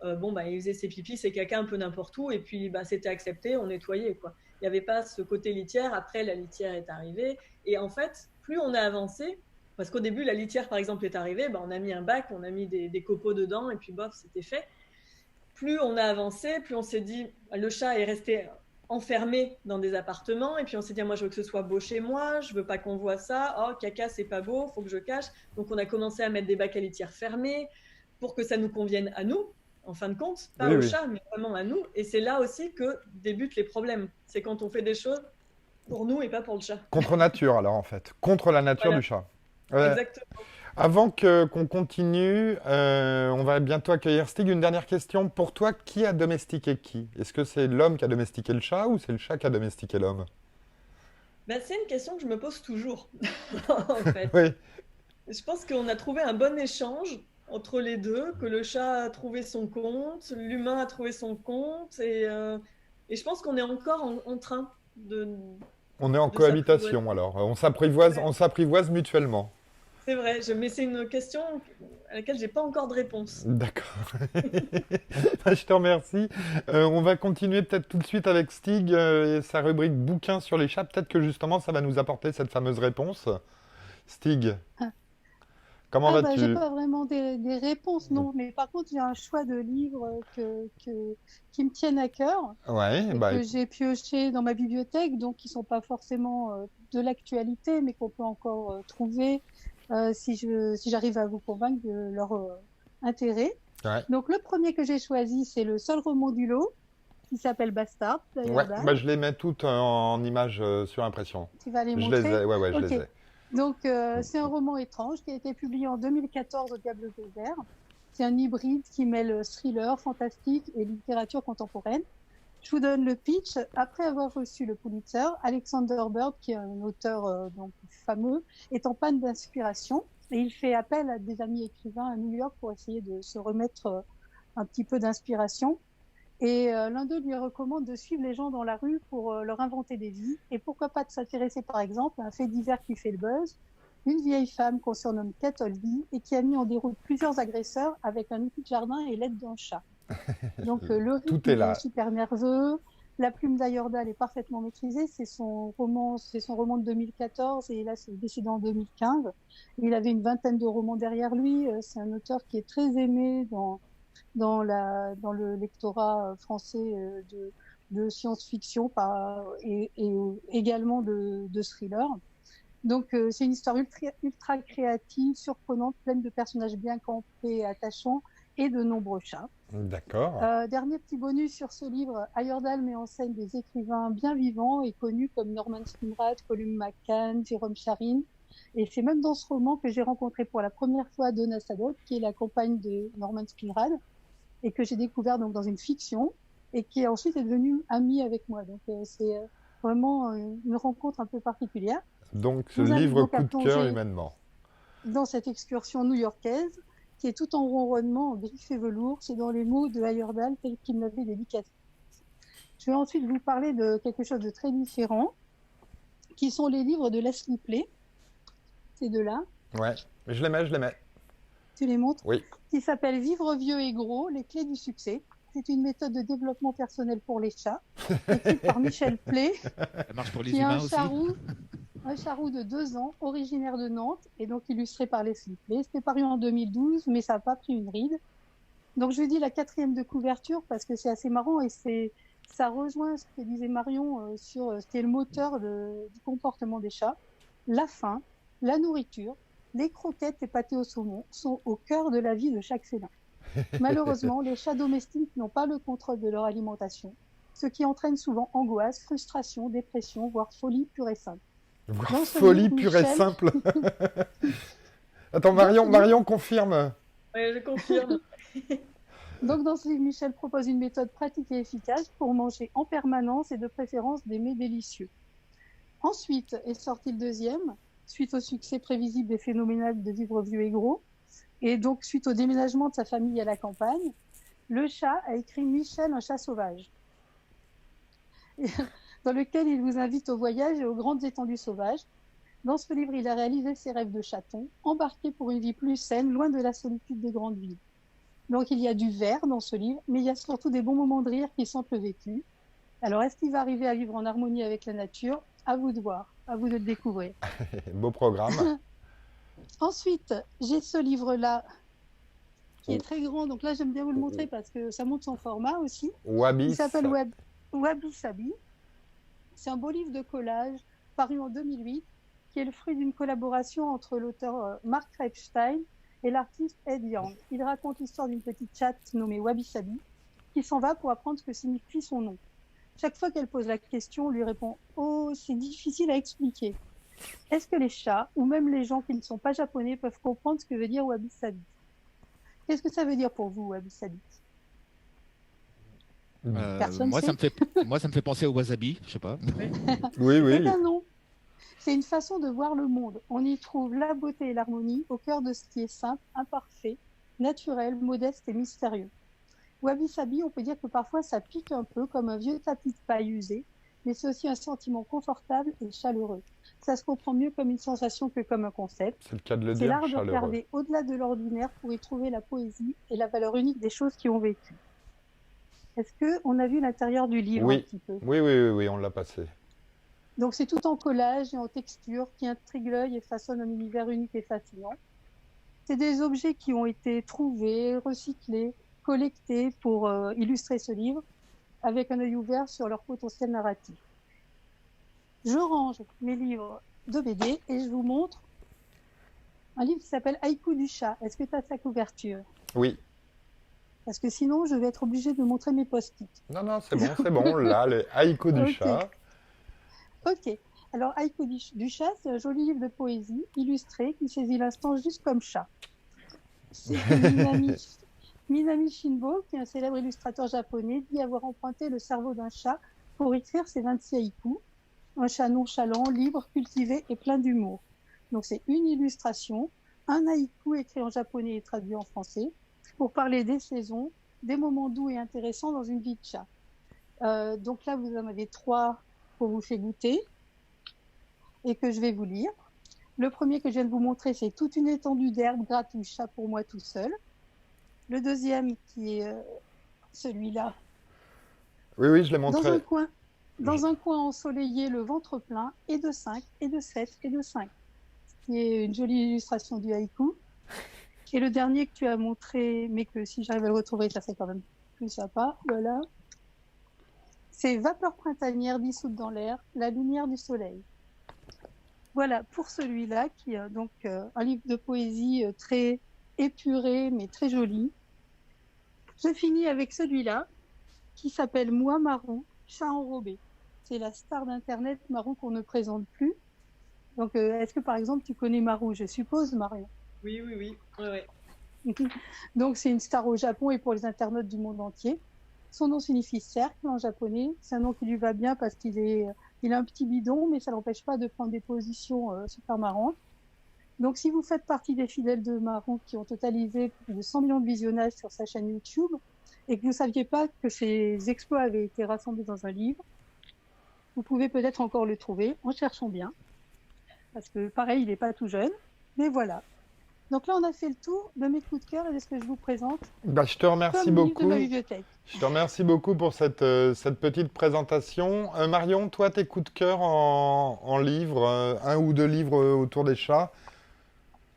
S2: bon, bah, il faisait ses pipis, ses caca un peu n'importe où, et puis bah, c'était accepté, on nettoyait, quoi. Il n'y avait pas ce côté litière. Après, la litière est arrivée. Et en fait, plus on a avancé, parce qu'au début, la litière, par exemple, est arrivée, bah, on a mis un bac, on a mis des copeaux dedans, et puis bof, c'était fait. Plus on a avancé, plus on s'est dit, le chat est resté enfermés dans des appartements. Et puis on s'est dit, moi, je veux que ce soit beau chez moi, je veux pas qu'on voit ça. Oh, caca, c'est pas beau, faut que je cache. Donc on a commencé à mettre des bacs à litière fermés pour que ça nous convienne à nous, en fin de compte, pas
S1: Oui,
S2: au
S1: oui.
S2: chat, mais vraiment à nous. Et c'est là aussi que débutent les problèmes. C'est quand on fait des choses pour nous et pas pour le chat.
S1: Contre nature, alors, en fait. Contre la nature
S2: Voilà.
S1: du chat.
S2: Exactement.
S1: Avant qu'on continue, on va bientôt accueillir Stig. Une dernière question. Pour toi, qui a domestiqué qui? Est-ce que c'est l'homme qui a domestiqué le chat ou c'est le chat qui a domestiqué l'homme?
S2: Ben, c'est une question que je me pose toujours, en fait.
S1: Oui,
S2: Je pense qu'on a trouvé un bon échange entre les deux, que le chat a trouvé son compte, l'humain a trouvé son compte, et je pense qu'on est encore en train
S1: on est en
S2: de s'apprivoiser.
S1: cohabitation alors.
S2: Ouais,
S1: On s'apprivoise mutuellement.
S2: c'est vrai, mais c'est une question à laquelle j'ai pas encore de réponse.
S1: D'accord. Je te remercie. On va continuer peut-être tout de suite avec Stig et sa rubrique bouquins sur les chats. Peut-être que justement ça va nous apporter cette fameuse réponse. Stig, comment
S4: Ah bah j'ai
S1: vas-tu?
S4: pas vraiment des réponses, non, mais par contre j'ai un choix de livres qui me tiennent à cœur
S1: Ouais,
S4: et
S1: bah
S4: que j'ai pioché dans ma bibliothèque, donc qui sont pas forcément de l'actualité, mais qu'on peut encore trouver si j'arrive à vous convaincre de leur intérêt.
S1: ouais.
S4: Donc le premier que j'ai choisi, c'est le seul roman du lot, qui s'appelle Bastard,
S1: Ouais,
S4: d'ailleurs Dahl.
S1: bah je les mets toutes en images sur impression.
S4: Tu vas les
S1: Je les
S4: montrer?
S1: ai, ouais, je
S4: Ok.
S1: les ai.
S4: Donc, c'est un roman étrange qui a été publié en 2014 au Diable Désert. C'est un hybride qui mêle thriller, fantastique et littérature contemporaine. Je vous donne le pitch. Après avoir reçu le Pulitzer, Alexander Bird, qui est un auteur donc fameux, est en panne d'inspiration et il fait appel à des amis écrivains à New York pour essayer de se remettre un petit peu d'inspiration. Et l'un d'eux lui recommande de suivre les gens dans la rue pour leur inventer des vies. Et pourquoi pas de s'intéresser par exemple à un fait divers qui fait le buzz, une vieille femme qu'on surnomme Kate Oldie et qui a mis en déroute plusieurs agresseurs avec un outil de jardin et l'aide d'un chat. Donc le
S1: Tout
S4: rythme
S1: est
S4: est
S1: là.
S4: super nerveux, la plume d'Ayordale est parfaitement maîtrisée, c'est son roman de 2014 et là c'est décédé en 2015. Il avait une vingtaine de romans derrière lui, c'est un auteur qui est très aimé dans le lectorat français de science-fiction et également de thriller. Donc, c'est une histoire ultra créative, surprenante, pleine de personnages bien campés et attachants et de nombreux chats.
S1: D'accord.
S4: Dernier petit bonus sur ce livre, Ayordale met en scène des écrivains bien vivants et connus comme Norman Spinrad, Colum McCann, Jérôme Charine. Et c'est même dans ce roman que j'ai rencontré pour la première fois Donna Sadot, qui est la compagne de Norman Spinrad, et que j'ai découvert donc dans une fiction, et qui ensuite est devenue amie avec moi. Donc c'est vraiment une rencontre un peu particulière.
S1: Donc ce
S4: Je vous invite
S1: livre
S4: donc à
S1: coup de cœur
S4: plonger
S1: humainement.
S4: dans cette excursion new-yorkaise, qui est tout en ronronnement, en griffes et velours. C'est dans les mots de Ayordale tel qu'il m'avait dédicacé. Je vais ensuite vous parler de quelque chose de très différent, qui sont les livres de Leslie Play. Ces deux-là.
S1: Ouais, je les mets, je les mets.
S4: Tu les montres?
S1: Oui.
S4: Qui s'appelle Vivre vieux et gros, les clés du succès. C'est une méthode de développement personnel pour les chats, écrite par Michel Play,
S3: Ça marche pour les
S4: qui est
S3: humains aussi.
S4: un charroux de 2 ans, originaire de Nantes, et donc illustré par Leslie Play. C'était paru en 2012, mais ça n'a pas pris une ride. Donc je lui dis la 4e de couverture parce que c'est assez marrant et ça rejoint ce que disait Marion sur ce qui est le moteur du comportement des chats. La faim, la nourriture, les croquettes et pâtés au saumon sont au cœur de la vie de chaque félin. Malheureusement, les chats domestiques n'ont pas le contrôle de leur alimentation, ce qui entraîne souvent angoisse, frustration, dépression, voire folie pure et simple. Dans ce
S1: Folie
S4: livre,
S1: pure et
S4: Michel-
S1: simple. Attends,
S4: Dans ce livre-
S1: Marion confirme.
S2: Ouais, je confirme.
S4: Donc, dans ce livre, Michel propose une méthode pratique et efficace pour manger en permanence et de préférence des mets délicieux. Ensuite est sorti le 2e, suite au succès prévisible et phénoménal de Vivre vieux et gros, et donc suite au déménagement de sa famille à la campagne, le chat a écrit Michel, un chat sauvage, dans lequel il vous invite au voyage et aux grandes étendues sauvages. Dans ce livre, il a réalisé ses rêves de chaton, embarqué pour une vie plus saine, loin de la solitude des grandes villes. Donc il y a du vert dans ce livre, mais il y a surtout des bons moments de rire qui sentent le vécu. Alors est-ce qu'il va arriver à vivre en harmonie avec la nature? À vous de voir, à vous de le découvrir.
S1: Beau programme.
S4: Ensuite, j'ai ce livre-là qui est très grand, donc là j'aime bien vous le montrer parce que ça montre son format aussi.
S1: Wabi.
S4: Il s'appelle Wabi Sabi. C'est un beau livre de collage paru en 2008 qui est le fruit d'une collaboration entre l'auteur Mark Epstein et l'artiste Ed Yang. Il raconte l'histoire d'une petite chatte nommée Wabi Sabi qui s'en va pour apprendre ce que signifie son nom. Chaque fois qu'elle pose la question, on lui répond « Oh, c'est difficile à expliquer ». Est-ce que les chats, ou même les gens qui ne sont pas japonais, peuvent comprendre ce que veut dire Wabi Sabi? Qu'est-ce que ça veut dire pour vous, Wabi Sabi? Personne
S3: moi,
S4: sait.
S3: ça me fait penser au wasabi, je sais pas.
S1: Oui,
S4: Eh
S1: oui.
S4: bien non. C'est une façon de voir le monde. On y trouve la beauté et l'harmonie au cœur de ce qui est simple, imparfait, naturel, modeste et mystérieux. Wabi Sabi, on peut dire que parfois ça pique un peu comme un vieux tapis de paille usé, mais c'est aussi un sentiment confortable et chaleureux. Ça se comprend mieux comme une sensation que comme un concept.
S1: C'est le cas de le
S4: C'est
S1: dire,
S4: l'art de
S1: chaleureux.
S4: regarder au-delà de l'ordinaire pour y trouver la poésie et la valeur unique des choses qui ont vécu. Est-ce qu'on a vu l'intérieur du livre un
S1: Oui,
S4: petit peu?
S1: oui, on l'a passé.
S4: Donc c'est tout en collage et en texture qui intrigue l'œil et façonne un univers unique et fascinant. C'est des objets qui ont été trouvés, recyclés, collectés pour illustrer ce livre avec un œil ouvert sur leur potentiel narratif. Je range mes livres de BD et je vous montre un livre qui s'appelle Haïku du chat. Est-ce que tu as sa couverture?
S1: Oui.
S4: Parce que sinon, je vais être obligée de montrer mes post-it.
S1: Non, c'est bon. Là, le haïku du
S4: Ok.
S1: chat.
S4: Ok. Alors, Haïku du chat, c'est un joli livre de poésie illustré qui saisit l'instant juste comme chat. C'est Minami Shinbo, qui est un célèbre illustrateur japonais, dit avoir emprunté le cerveau d'un chat pour écrire ses 26 haïkus. Un chat nonchalant, libre, cultivé et plein d'humour. Donc, c'est une illustration, un haïku écrit en japonais et traduit en français, pour parler des saisons, des moments doux et intéressants dans une vie de chat. Donc là, vous en avez 3 pour vous faire goûter et que je vais vous lire. Le premier que je viens de vous montrer, c'est toute une étendue d'herbe gratouille chat pour moi tout seul. Le deuxième qui est celui-là.
S1: Oui, je l'ai montré.
S4: Dans un coin ensoleillé, le ventre plein, et de 5, et de 7, et de 5. Ce qui est une jolie illustration du haïku. Et le dernier que tu as montré, mais que si j'arrive à le retrouver, ça serait quand même plus sympa. Voilà. C'est Vapeur printanière dissoute dans l'air, la lumière du soleil. Voilà pour celui-là, qui est donc un livre de poésie très épuré, mais très joli. Je finis avec celui-là, qui s'appelle Moi Marron, chat enrobé. C'est la star d'Internet, Marron, qu'on ne présente plus. Donc, est-ce que par exemple, tu connais Marou, je suppose, Marion?
S2: Oui. Ouais.
S4: Donc, c'est une star au Japon et pour les internautes du monde entier. Son nom signifie cercle en japonais. C'est un nom qui lui va bien parce qu'il a un petit bidon, mais ça ne l'empêche pas de prendre des positions super marrantes. Donc, si vous faites partie des fidèles de Marron qui ont totalisé plus de 100 millions de visionnages sur sa chaîne YouTube et que vous ne saviez pas que ses exploits avaient été rassemblés dans un livre, vous pouvez peut-être encore le trouver en cherchant bien. Parce que, pareil, il n'est pas tout jeune. Mais voilà. Donc là, on a fait le tour de mes coups de cœur et de ce que je vous présente.
S1: Je te remercie
S4: comme livre
S1: beaucoup.
S4: de ma bibliothèque.
S1: Je te remercie beaucoup pour cette petite présentation. Marion, toi, tes coups de cœur en livres, un ou deux livres autour des chats?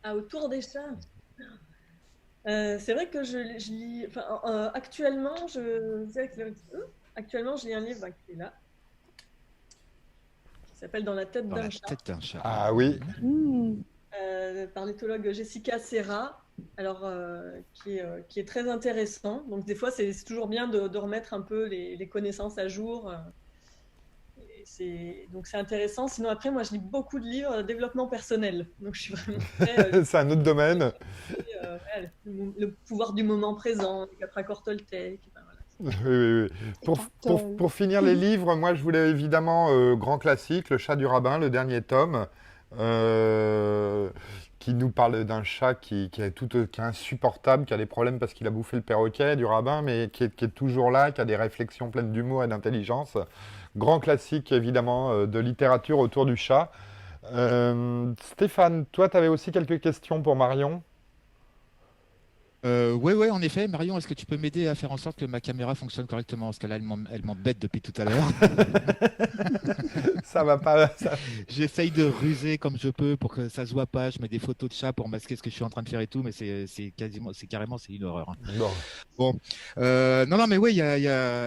S2: Ah, autour des chats. C'est vrai que je lis. Actuellement, actuellement, je lis un livre qui est là, qui s'appelle Dans la tête
S3: Dans
S2: d'un
S3: la
S2: chat,
S3: tête d'un chat.
S1: Ah oui.
S2: par l'éthologue Jessica Serra. Alors, qui est très intéressant. Donc, des fois, c'est toujours bien de remettre un peu les connaissances à jour. Donc, c'est intéressant. Sinon, après, moi, je lis beaucoup de livres de développement personnel. Donc, je suis vraiment très.
S1: C'est un autre domaine.
S2: Le pouvoir du moment présent, les 4 accords Toltec.
S1: Oui. Pour finir les livres, moi, je voulais évidemment grand classique, Le chat du rabbin, le dernier tome. Qui nous parle d'un chat qui est insupportable, qui a des problèmes parce qu'il a bouffé le perroquet du rabbin, mais qui est toujours là, qui a des réflexions pleines d'humour et d'intelligence. Grand classique, évidemment, de littérature autour du chat. Stéphane, toi, tu avais aussi quelques questions pour Marion?
S3: Ouais, en effet. Marion, est-ce que tu peux m'aider à faire en sorte que ma caméra fonctionne correctement? Parce que là, elle m'embête depuis tout à l'heure.
S1: Ça va pas.
S3: J'essaye de ruser comme je peux pour que ça se voit pas. Je mets des photos de chat pour masquer ce que je suis en train de faire et tout, mais c'est une horreur, hein.
S1: Bon.
S3: Bon, non, mais oui,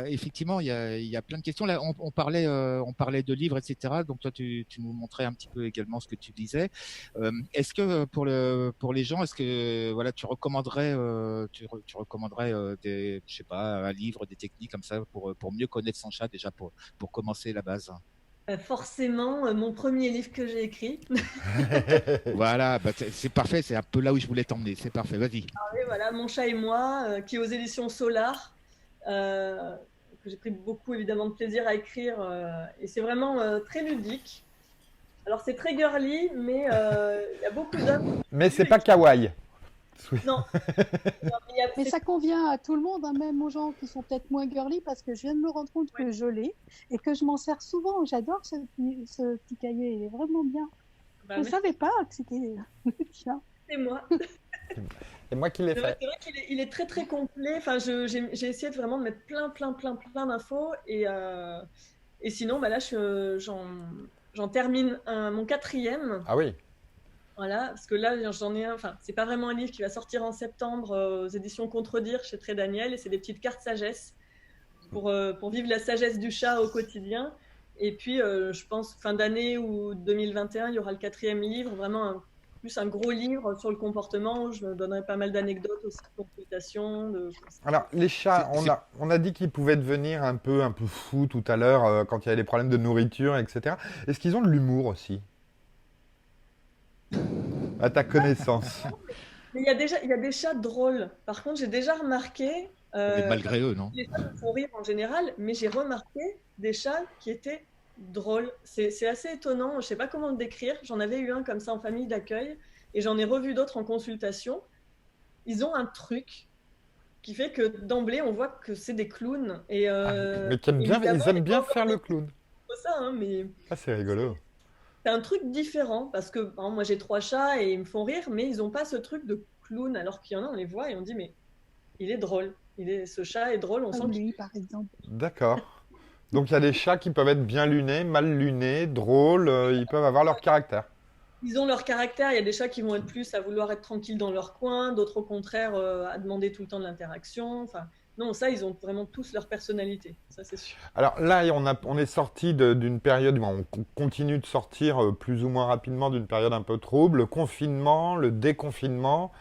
S3: effectivement, il y a plein de questions. Là, on parlait de livres, etc. Donc toi, tu nous montrais un petit peu également ce que tu disais. Est-ce que pour les gens, est-ce que voilà, tu recommanderais je sais pas, un livre, des techniques comme ça pour mieux connaître son chat déjà pour commencer la base?
S2: Forcément, mon premier livre que j'ai écrit.
S3: Voilà, bah, c'est parfait, c'est un peu là où je voulais t'emmener. C'est parfait, vas-y.
S2: Et voilà, Mon chat et moi, qui est aux éditions Solar, que j'ai pris beaucoup évidemment de plaisir à écrire, et c'est vraiment très ludique. Alors c'est très girly, mais il y a beaucoup d'œuvres.
S1: Mais c'est pas kawaii.
S2: Non.
S4: Mais ça convient à tout le monde, hein, même aux gens qui sont peut-être moins girly, parce que je viens de me rendre compte que je l'ai et que je m'en sers souvent. J'adore ce petit cahier, il est vraiment bien. Je ne savais pas que c'était tiens.
S2: C'est moi.
S1: C'est moi qui l'ai fait.
S2: C'est vrai qu'il est très très complet. Enfin, j'ai essayé de vraiment de mettre plein d'infos et sinon, bah là, j'en termine mon 4e.
S1: Ah oui.
S2: Voilà, parce que là, j'en ai un. Enfin, c'est pas vraiment un livre qui va sortir en septembre aux éditions Contredire chez Très Daniel, et c'est des petites cartes sagesse pour vivre la sagesse du chat au quotidien. Et puis, je pense fin d'année ou 2021, il y aura le 4e livre, vraiment plus un gros livre sur le comportement, où je donnerai pas mal d'anecdotes aussi, de consultations.
S1: Alors, les chats, on a dit qu'ils pouvaient devenir un peu fous tout à l'heure quand il y avait des problèmes de nourriture, etc. Est-ce qu'ils ont de l'humour aussi? À ta connaissance.
S2: Mais il y a des chats drôles. Par contre, j'ai déjà remarqué.
S3: Mais malgré eux, non?
S2: Les chats me font rire en général, mais j'ai remarqué des chats qui étaient drôles. C'est assez étonnant. Je ne sais pas comment le décrire. J'en avais eu un comme ça en famille d'accueil et j'en ai revu d'autres en consultation. Ils ont un truc qui fait que d'emblée, on voit que c'est des clowns. Et,
S1: mais ils aiment bien faire le clown.
S2: C'est ça, hein, mais.
S1: Ah, c'est rigolo.
S2: C'est un truc différent parce que moi j'ai 3 chats et ils me font rire, mais ils n'ont pas ce truc de clown, alors qu'il y en a, on les voit et on dit mais il est drôle. Ce chat est drôle, on sent
S4: lui, par exemple.
S1: D'accord. Donc il y a des chats qui peuvent être bien lunés, mal lunés, drôles, ils peuvent avoir leur caractère.
S2: Ils ont leur caractère, il y a des chats qui vont être plus à vouloir être tranquilles dans leur coin, d'autres au contraire à demander tout le temps de l'interaction. Enfin, non, ça, ils ont vraiment tous leur personnalité, ça c'est sûr.
S1: Alors là, on est sorti d'une période, on continue de sortir plus ou moins rapidement d'une période un peu trouble, le confinement, le déconfinement.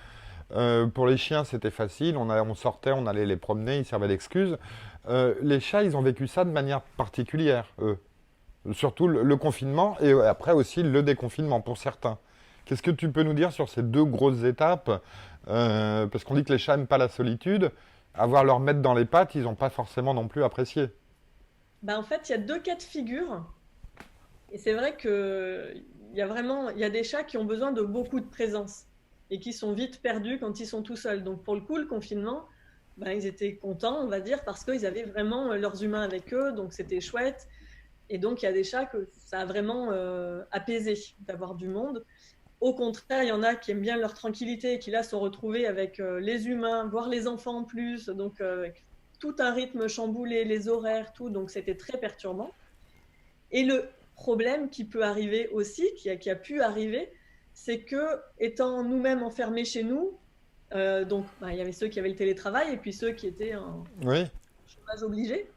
S1: Pour les chiens, c'était facile, on sortait, on allait les promener, ils servaient d'excuse. Les chats, ils ont vécu ça de manière particulière, eux. Surtout le confinement et après aussi le déconfinement pour certains. Qu'est-ce que tu peux nous dire sur ces deux grosses étapes? Parce qu'on dit que les chats n'aiment pas la solitude. Avoir leur maître dans les pattes, ils n'ont pas forcément non plus apprécié.
S2: En fait, il y a 2 cas de figure. Et c'est vrai qu'il y a des chats qui ont besoin de beaucoup de présence et qui sont vite perdus quand ils sont tout seuls. Donc pour le coup, le confinement, ils étaient contents, on va dire, parce qu'ils avaient vraiment leurs humains avec eux, donc c'était chouette. Et donc il y a des chats que ça a vraiment apaisé d'avoir du monde. Au contraire, il y en a qui aiment bien leur tranquillité et qui là sont retrouvés avec les humains, voire les enfants en plus, donc avec tout un rythme chamboulé, les horaires, tout, donc c'était très perturbant. Et le problème qui peut arriver aussi, qui a pu arriver, c'est que étant nous-mêmes enfermés chez nous, donc il y avait ceux qui avaient le télétravail et puis ceux qui étaient en chômage obligé,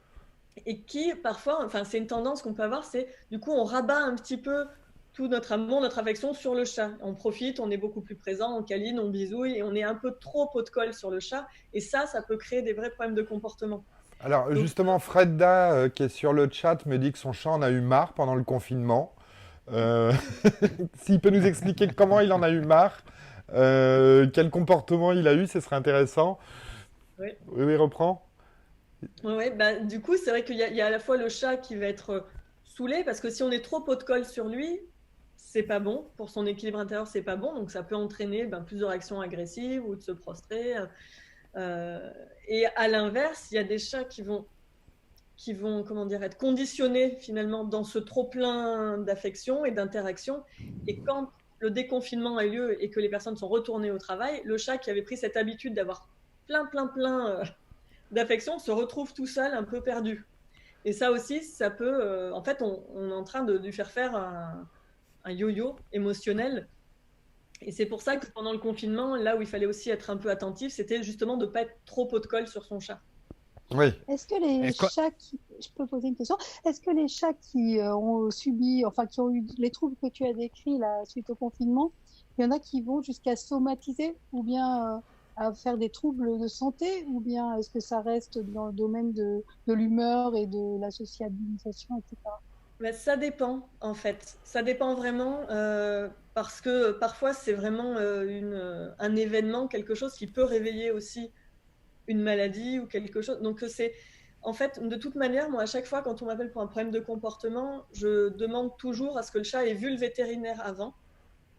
S2: et qui parfois, c'est une tendance qu'on peut avoir, c'est du coup on rabat un petit peu tout notre amour, notre affection sur le chat. On profite, on est beaucoup plus présent, on câline, on bisouille, et on est un peu trop pot de colle sur le chat. Et ça peut créer des vrais problèmes de comportement.
S1: Alors justement, Fredda, qui est sur le chat, me dit que son chat en a eu marre pendant le confinement. S'il peut nous expliquer comment il en a eu marre, quel comportement il a eu, ce serait intéressant. Oui, reprends.
S2: Oui, du coup, c'est vrai qu'il y a à la fois le chat qui va être saoulé, parce que si on est trop pot de colle sur lui, c'est pas bon. Pour son équilibre intérieur, c'est pas bon. Donc ça peut entraîner plusieurs actions agressives ou de se prostrer. Et à l'inverse, il y a des chats qui vont être conditionnés finalement dans ce trop plein d'affection et d'interaction. Et quand le déconfinement a eu lieu et que les personnes sont retournées au travail, le chat qui avait pris cette habitude d'avoir plein d'affections se retrouve tout seul, un peu perdu. Et ça aussi, ça peut... en fait, on est en train de lui faire un yo-yo émotionnel. Et c'est pour ça que pendant le confinement, là où il fallait aussi être un peu attentif, c'était justement de ne pas être trop pot de colle sur son chat.
S1: Oui.
S4: Est-ce que les chats qui... Je peux poser une question? Est-ce que les chats qui ont subi, enfin qui ont eu les troubles que tu as décrits là, suite au confinement, il y en a qui vont jusqu'à somatiser ou bien à faire des troubles de santé, ou bien est-ce que ça reste dans le domaine de l'humeur et de la sociabilisation, etc.
S2: Mais ça dépend, en fait. Ça dépend vraiment parce que parfois, c'est vraiment un événement, quelque chose qui peut réveiller aussi une maladie ou quelque chose. Donc, en fait, de toute manière, moi, à chaque fois, quand on m'appelle pour un problème de comportement, je demande toujours à ce que le chat ait vu le vétérinaire avant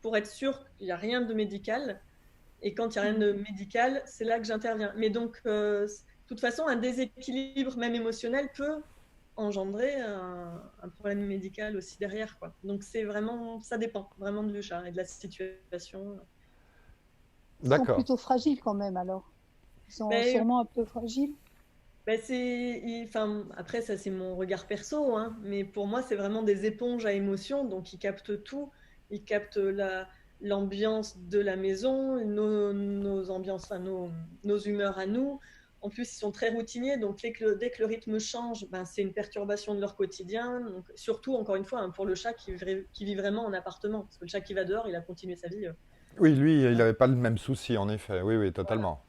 S2: pour être sûr qu'il n'y a rien de médical. Et quand il n'y a rien de médical, c'est là que j'interviens. Mais donc, de toute façon, un déséquilibre, même émotionnel, peut engendrer un problème médical aussi derrière, quoi. Donc, c'est vraiment, ça dépend vraiment du chat et de la situation.
S4: Ils sont
S1: D'accord.
S4: plutôt fragiles quand même, alors. Ils sont sûrement un peu fragiles.
S2: Après, ça, c'est mon regard perso, hein, mais pour moi, c'est vraiment des éponges à émotions, donc ils captent tout. Ils captent l'ambiance de la maison, nos ambiances, nos humeurs à nous. En plus, ils sont très routiniers, donc dès que le rythme change, c'est une perturbation de leur quotidien. Donc, surtout, encore une fois, hein, pour le chat qui vit vraiment en appartement, parce que le chat qui va dehors, il a continué sa vie.
S1: Oui, lui, il n'avait pas le même souci, en effet. Oui, oui, totalement.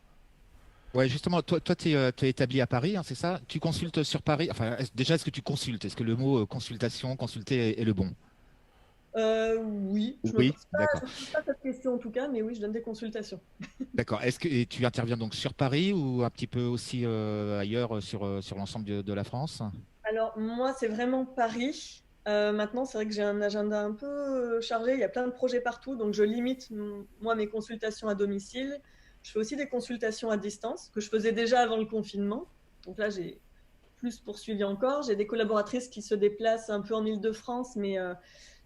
S3: Ouais, justement, toi, tu es établi à Paris, hein, c'est ça? Tu consultes sur Paris? Enfin, déjà, est-ce que tu consultes? Est-ce que le mot consultation, consulter est le bon?
S2: Oui, je me
S3: Oui,
S2: pose
S3: d'accord.
S2: pas cette question en tout cas, mais oui, je donne des consultations.
S3: D'accord. Et tu interviens donc sur Paris ou un petit peu aussi ailleurs sur l'ensemble de la France?
S2: Alors, moi, c'est vraiment Paris. Maintenant, c'est vrai que j'ai un agenda un peu chargé. Il y a plein de projets partout. Donc, je limite, moi, mes consultations à domicile. Je fais aussi des consultations à distance que je faisais déjà avant le confinement. Donc là, j'ai plus poursuivi encore. J'ai des collaboratrices qui se déplacent un peu en Île-de-France, mais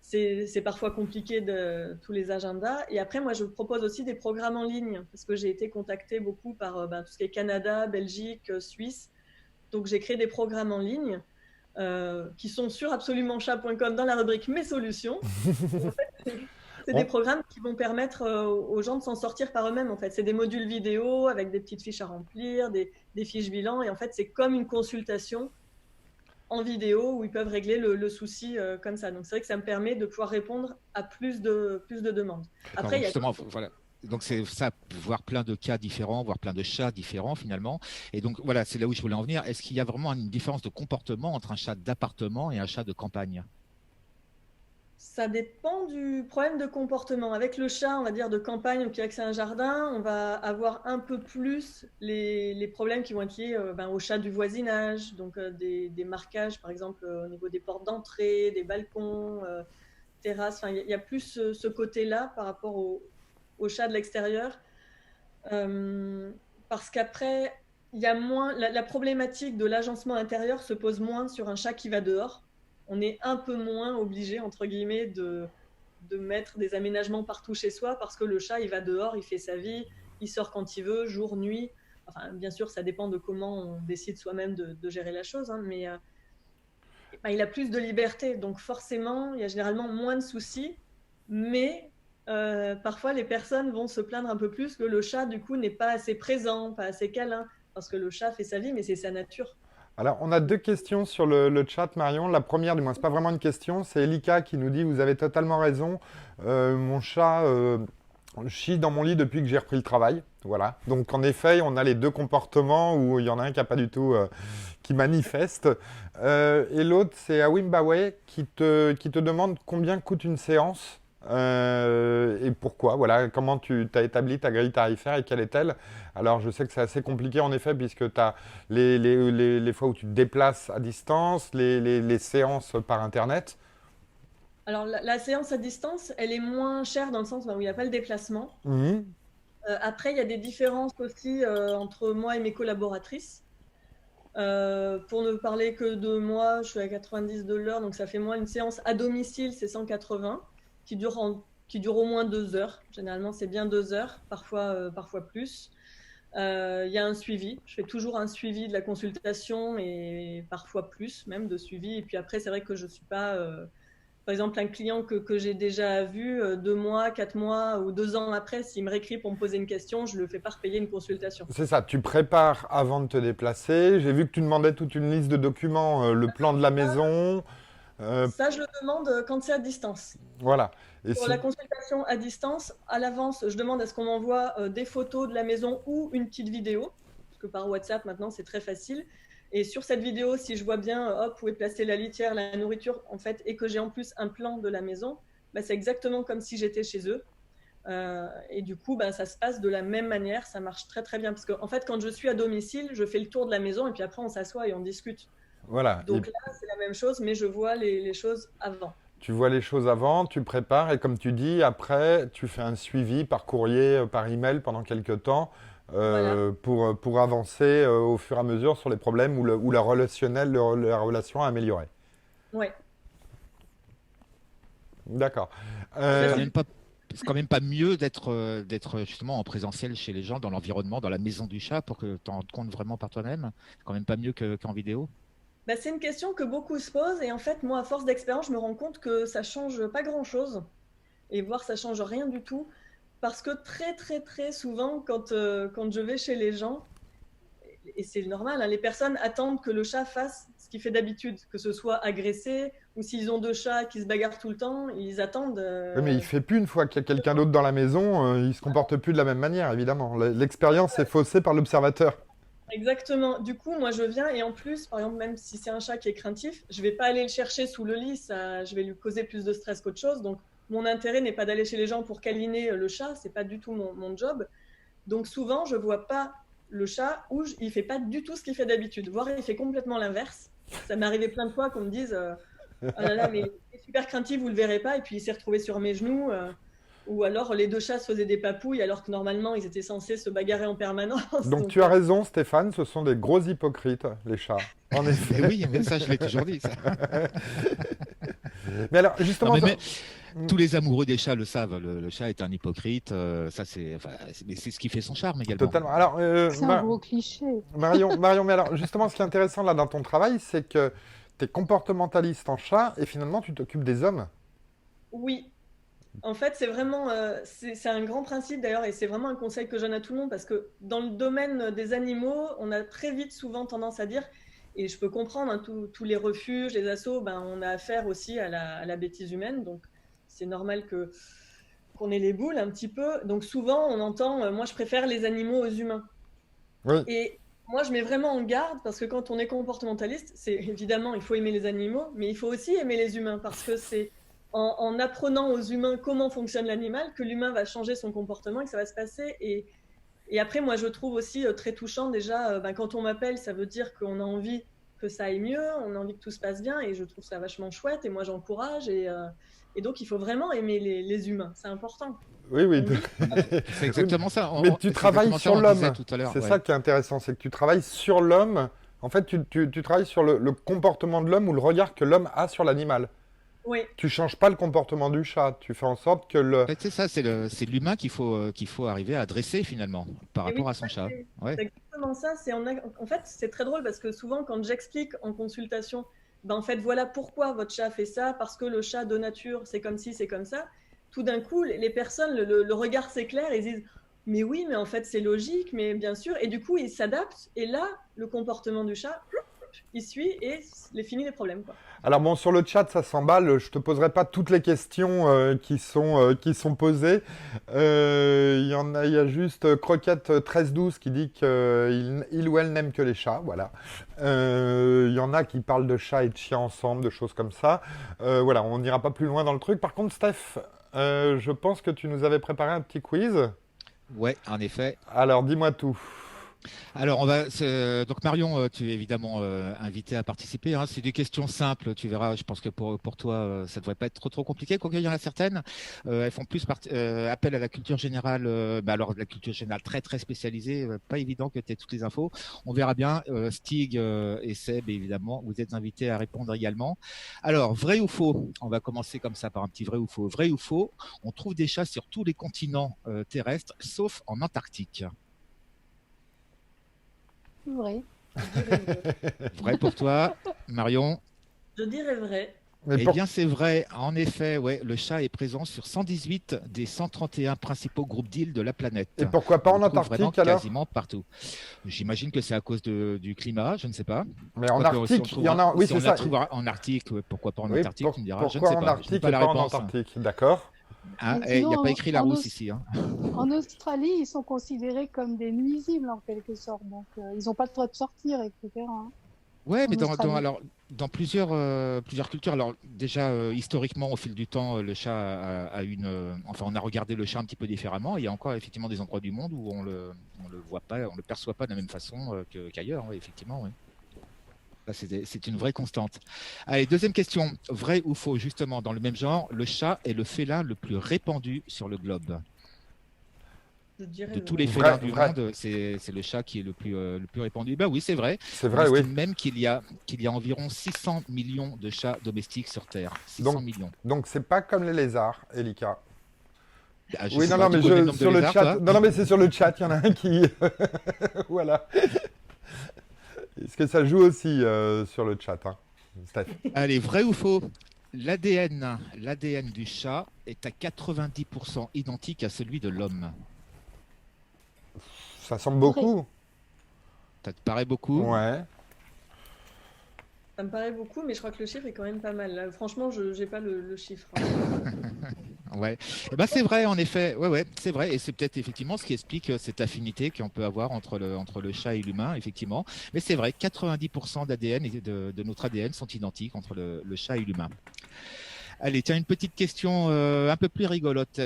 S2: c'est parfois compliqué de tous les agendas. Et après, moi, je propose aussi des programmes en ligne parce que j'ai été contactée beaucoup par tout ce qui est Canada, Belgique, Suisse. Donc, j'ai créé des programmes en ligne qui sont sur absolumentchat.com dans la rubrique Mes solutions. En fait, c'est des programmes qui vont permettre aux gens de s'en sortir par eux-mêmes. En fait, c'est des modules vidéo avec des petites fiches à remplir, des fiches bilan. Et en fait, c'est comme une consultation en vidéo où ils peuvent régler le souci comme ça. Donc, c'est vrai que ça me permet de pouvoir répondre à plus de demandes.
S3: D'accord, donc justement, voilà. Donc c'est ça, voir plein de cas différents, voir plein de chats différents finalement. Et donc voilà, c'est là où je voulais en venir. Est-ce qu'il y a vraiment une différence de comportement entre un chat d'appartement et un chat de campagne?
S2: Ça dépend du problème de comportement. Avec le chat, on va dire de campagne ou qui a accès à un jardin, on va avoir un peu plus les problèmes qui vont être liés au chat du voisinage, donc des marquages par exemple au niveau des portes d'entrée, des balcons, terrasses. Enfin, il y a plus ce côté-là par rapport au chat de l'extérieur. Parce qu'après, il y a moins la problématique de l'agencement intérieur se pose moins sur un chat qui va dehors. On est un peu moins obligé, entre guillemets, de mettre des aménagements partout chez soi parce que le chat, il va dehors, il fait sa vie, il sort quand il veut, jour, nuit. Enfin, bien sûr, ça dépend de comment on décide soi-même de gérer la chose, hein, mais il a plus de liberté. Donc forcément, il y a généralement moins de soucis, mais parfois les personnes vont se plaindre un peu plus que le chat, du coup, n'est pas assez présent, pas assez câlin, parce que le chat fait sa vie, mais c'est sa nature.
S1: Alors, on a deux questions sur le chat, Marion. La première, du moins, c'est pas vraiment une question, c'est Elika qui nous dit: vous avez totalement raison. Mon chat chie dans mon lit depuis que j'ai repris le travail. Voilà. Donc, en effet, on a les deux comportements où il y en a un qui n'a pas du tout qui manifeste. Et l'autre, c'est Awimbawe qui te demande combien coûte une séance. Et pourquoi, voilà, comment tu as établi ta grille tarifaire et quelle est-elle? Alors je sais que c'est assez compliqué en effet puisque tu as les fois où tu te déplaces à distance, les séances par internet.
S2: Alors la séance à distance, elle est moins chère dans le sens où il n'y a pas le déplacement. Après, il y a des différences aussi entre moi et mes collaboratrices. Pour ne parler que de moi, je suis à 90 de l'heure, donc ça fait moins une séance à domicile, c'est 180, qui dure qui dure au moins 2 heures. Généralement, c'est bien 2 heures, parfois plus. Il y a un suivi. Je fais toujours un suivi de la consultation et parfois plus même de suivi. Et puis après, c'est vrai que je ne suis pas... par exemple, un client que j'ai déjà vu 2 mois, 4 mois ou 2 ans après, s'il me réécrit pour me poser une question, je ne le fais pas repayer une consultation.
S1: C'est ça, tu prépares avant de te déplacer. J'ai vu que tu demandais toute une liste de documents, le plan de la maison.
S2: Ça, je le demande quand c'est à distance.
S1: Voilà. Et
S2: Pour la consultation à distance, à l'avance, je demande à ce qu'on m'envoie des photos de la maison ou une petite vidéo, parce que par WhatsApp, maintenant, c'est très facile. Et sur cette vidéo, si je vois bien, hop, où est placée la litière, la nourriture, en fait, et que j'ai en plus un plan de la maison, bah, c'est exactement comme si j'étais chez eux. Et du coup, bah, ça se passe de la même manière, ça marche très très bien. Parce qu'en fait, quand je suis à domicile, je fais le tour de la maison et puis après, on s'assoit et on discute.
S1: voilà.
S2: Donc là, c'est la même chose, mais je vois les choses avant.
S1: Tu vois les choses avant, tu prépares et comme tu dis, après, tu fais un suivi par courrier, par email pendant quelques temps
S2: Voilà.
S1: pour avancer au fur et à mesure sur les problèmes ou la relationnel, la relation à améliorer.
S2: Ouais.
S1: D'accord.
S3: C'est quand même pas mieux d'être justement en présentiel chez les gens, dans l'environnement, dans la maison du chat, pour que tu t'en rendes compte vraiment par toi-même. C'est quand même pas mieux qu'en vidéo.
S2: Bah, c'est une question que beaucoup se posent et en fait, moi, à force d'expérience, je me rends compte que ça change pas grand-chose et voire ça change rien du tout parce que très, très, très souvent, quand je vais chez les gens, et c'est normal, hein, les personnes attendent que le chat fasse ce qu'il fait d'habitude, que ce soit agressé ou s'ils ont 2 chats qui se bagarrent tout le temps, ils attendent.
S1: Oui, mais il fait plus une fois qu'il y a quelqu'un d'autre dans la maison, il se comporte plus de la même manière, évidemment. L'expérience est faussée par l'observateur.
S2: Exactement. Du coup, moi, je viens et en plus, par exemple, même si c'est un chat qui est craintif, je vais pas aller le chercher sous le lit, ça, je vais lui causer plus de stress qu'autre chose. Donc, mon intérêt n'est pas d'aller chez les gens pour câliner le chat, c'est pas du tout mon job. Donc, souvent, je vois pas le chat ou il fait pas du tout ce qu'il fait d'habitude, voire il fait complètement l'inverse. Ça m'est arrivé plein de fois qu'on me dise oh là là, mais il est super craintif, vous le verrez pas, et puis il s'est retrouvé sur mes genoux. Ou alors les 2 chats se faisaient des papouilles alors que normalement ils étaient censés se bagarrer en permanence.
S1: Donc tu as raison, Stéphane, ce sont des gros hypocrites, les chats. En
S3: Mais
S1: effet.
S3: oui, mais ça, je l'ai toujours dit, ça.
S1: Mais alors, justement,
S3: Non, mais tous les amoureux des chats le savent. Le chat est un hypocrite. Ça, mais c'est ce qui fait son charme également.
S1: totalement. Alors,
S4: C'est un gros cliché.
S1: Marion, mais alors, justement, ce qui est intéressant là dans ton travail, c'est que tu es comportementaliste en chat et finalement, tu t'occupes des hommes.
S2: Oui, en fait, c'est vraiment, c'est un grand principe d'ailleurs, et c'est vraiment un conseil que je donne à tout le monde parce que dans le domaine des animaux, on a très vite souvent tendance à dire, et je peux comprendre, hein, tous les refuges, les assos, ben, on a affaire aussi à la bêtise humaine, donc c'est normal qu'on ait les boules un petit peu. Donc souvent, on entend, moi je préfère les animaux aux humains.
S1: Oui.
S2: Et moi, je mets vraiment en garde parce que quand on est comportementaliste, c'est évidemment, il faut aimer les animaux, mais il faut aussi aimer les humains parce que c'est en apprenant aux humains comment fonctionne l'animal que l'humain va changer son comportement et que ça va se passer. Et après, moi, je trouve aussi très touchant déjà, ben, quand on m'appelle, ça veut dire qu'on a envie que ça aille mieux, on a envie que tout se passe bien et je trouve ça vachement chouette et moi, j'encourage. Et donc, il faut vraiment aimer les humains, c'est important.
S1: Oui, oui.
S2: On dit,
S3: C'est exactement ça.
S1: Mais tu
S3: C'est
S1: travailles
S3: exactement ça,
S1: sur
S3: on
S1: l'homme.
S3: disait tout à l'heure,
S1: C'est
S3: ouais.
S1: ça qui est intéressant, c'est que tu travailles sur l'homme. En fait, tu travailles sur le comportement de l'homme ou le regard que l'homme a sur l'animal.
S2: oui,
S1: Tu changes pas le comportement du chat. Tu fais en sorte que le.
S3: En fait, c'est ça, c'est l'humain qu'il faut arriver à dresser finalement par
S2: et oui,
S3: rapport à son chat. Ouais.
S2: c'est exactement ça. En fait, c'est très drôle parce que souvent, quand j'explique en consultation, ben, en fait, voilà pourquoi votre chat fait ça, parce que le chat de nature, c'est comme ci, c'est comme ça. Tout d'un coup, les personnes, le regard s'éclaire et ils disent, mais oui, mais en fait, c'est logique, mais bien sûr. Et du coup, ils s'adaptent. Et là, le comportement du chat, il suit et il est fini les problèmes, quoi.
S1: Alors bon, sur le chat, ça s'emballe. Je te poserai pas toutes les questions qui sont posées. Il y a juste Croquette 1312 qui dit qu'il ou elle n'aime que les chats. Voilà. Il y en a qui parlent de chats et de chiens ensemble, de choses comme ça. Voilà, on n'ira pas plus loin dans le truc. Par contre, Steph, je pense que tu nous avais préparé un petit quiz.
S3: Ouais, en effet.
S1: Alors, dis-moi tout.
S3: Alors, donc Marion, tu es évidemment invité à participer, hein. C'est des questions simples, tu verras. Je pense que pour toi, ça ne devrait pas être trop compliqué. Quoique il y en a certaines, elles font plus appel à la culture générale. Alors, la culture générale très très spécialisée, pas évident que tu aies toutes les infos. On verra bien. Stig et Seb, évidemment, vous êtes invités à répondre également. Alors, vrai ou faux? On va commencer comme ça par un petit vrai ou faux. Vrai ou faux? On trouve des chats sur tous les continents terrestres, sauf en Antarctique.
S4: Vrai.
S2: Je dirais vrai.
S3: Vrai pour toi, Marion?
S2: Je dirais vrai.
S1: Mais
S3: Eh
S1: pour-
S3: bien, c'est vrai. En effet, ouais, le chat est présent sur 118 des 131 principaux groupes d'îles de la planète.
S1: Et pourquoi pas
S3: On
S1: en
S3: le trouve vraiment
S1: Antarctique alors?
S3: quasiment partout. J'imagine que c'est à cause du climat, je ne sais pas.
S1: Mais en
S3: Quoique, si on
S1: Arctique, il y en a. Oui,
S3: si
S1: c'est
S3: on
S1: ça.
S3: la trouve en Arctique, ouais, pourquoi pas en
S1: Oui,
S3: Antarctique, tu me diras. Je ne
S1: pourquoi
S3: sais
S1: en
S3: pas. Je n'ai
S1: Arctique et
S3: pas la
S1: pas en
S3: réponse.
S1: Antarctique? D'accord.
S3: Ah,
S4: Mais
S3: il n'y a
S4: sinon,
S3: pas écrit
S4: en
S3: Larousse
S4: Aus-
S3: ici, hein.
S4: En Australie, ils sont considérés comme des nuisibles en quelque sorte. Donc, ils n'ont pas le droit de sortir, etc. hein,
S3: Ouais,
S4: en
S3: mais
S4: Australie.
S3: alors, dans plusieurs cultures, alors déjà historiquement, au fil du temps, le chat a une. Enfin, on a regardé le chat un petit peu différemment. Il y a encore effectivement des endroits du monde où on le voit pas, on le perçoit pas de la même façon qu'ailleurs, ouais, effectivement. Ouais. Ça, c'est une vraie constante. Allez, deuxième question. Vrai ou faux, justement, dans le même genre, le chat est le félin le plus répandu sur le globe.
S2: Je dirais
S3: De tous
S2: vrai.
S3: les félins du
S1: Vrai.
S3: monde, c'est le chat qui est le plus répandu. Ben oui, c'est vrai.
S1: C'est
S3: On
S1: vrai, oui.
S3: estime même qu'il y a environ 600 millions de chats domestiques sur Terre. 600
S1: Donc,
S3: millions.
S1: Donc c'est pas comme les lézards, Elika.
S3: Ah, je
S1: Oui,
S3: sais
S1: non,
S3: pas,
S1: non,
S3: tu
S1: mais
S3: connais le nombre de
S1: sur le
S3: lézards,
S1: chat.
S3: toi
S1: Non, non, mais c'est sur le chat. Il y en a un qui. Voilà. Est-ce que ça joue aussi sur le chat, hein, Steph?
S3: Allez, vrai ou faux? L'ADN du chat est à 90% identique à celui de l'homme.
S1: Ça semble beaucoup.
S3: Ça te paraît beaucoup?
S1: Ouais.
S2: Ça me paraît beaucoup, mais je crois que le chiffre est quand même pas mal. Là, franchement, je n'ai pas le chiffre.
S3: Ouais. Eh ben, c'est vrai, en effet. Ouais, c'est vrai. Et c'est peut-être effectivement ce qui explique cette affinité qu'on peut avoir entre le chat et l'humain, effectivement. Mais c'est vrai, 90% d'ADN et de notre ADN sont identiques entre le chat et l'humain. Allez, tiens, une petite question un peu plus rigolote.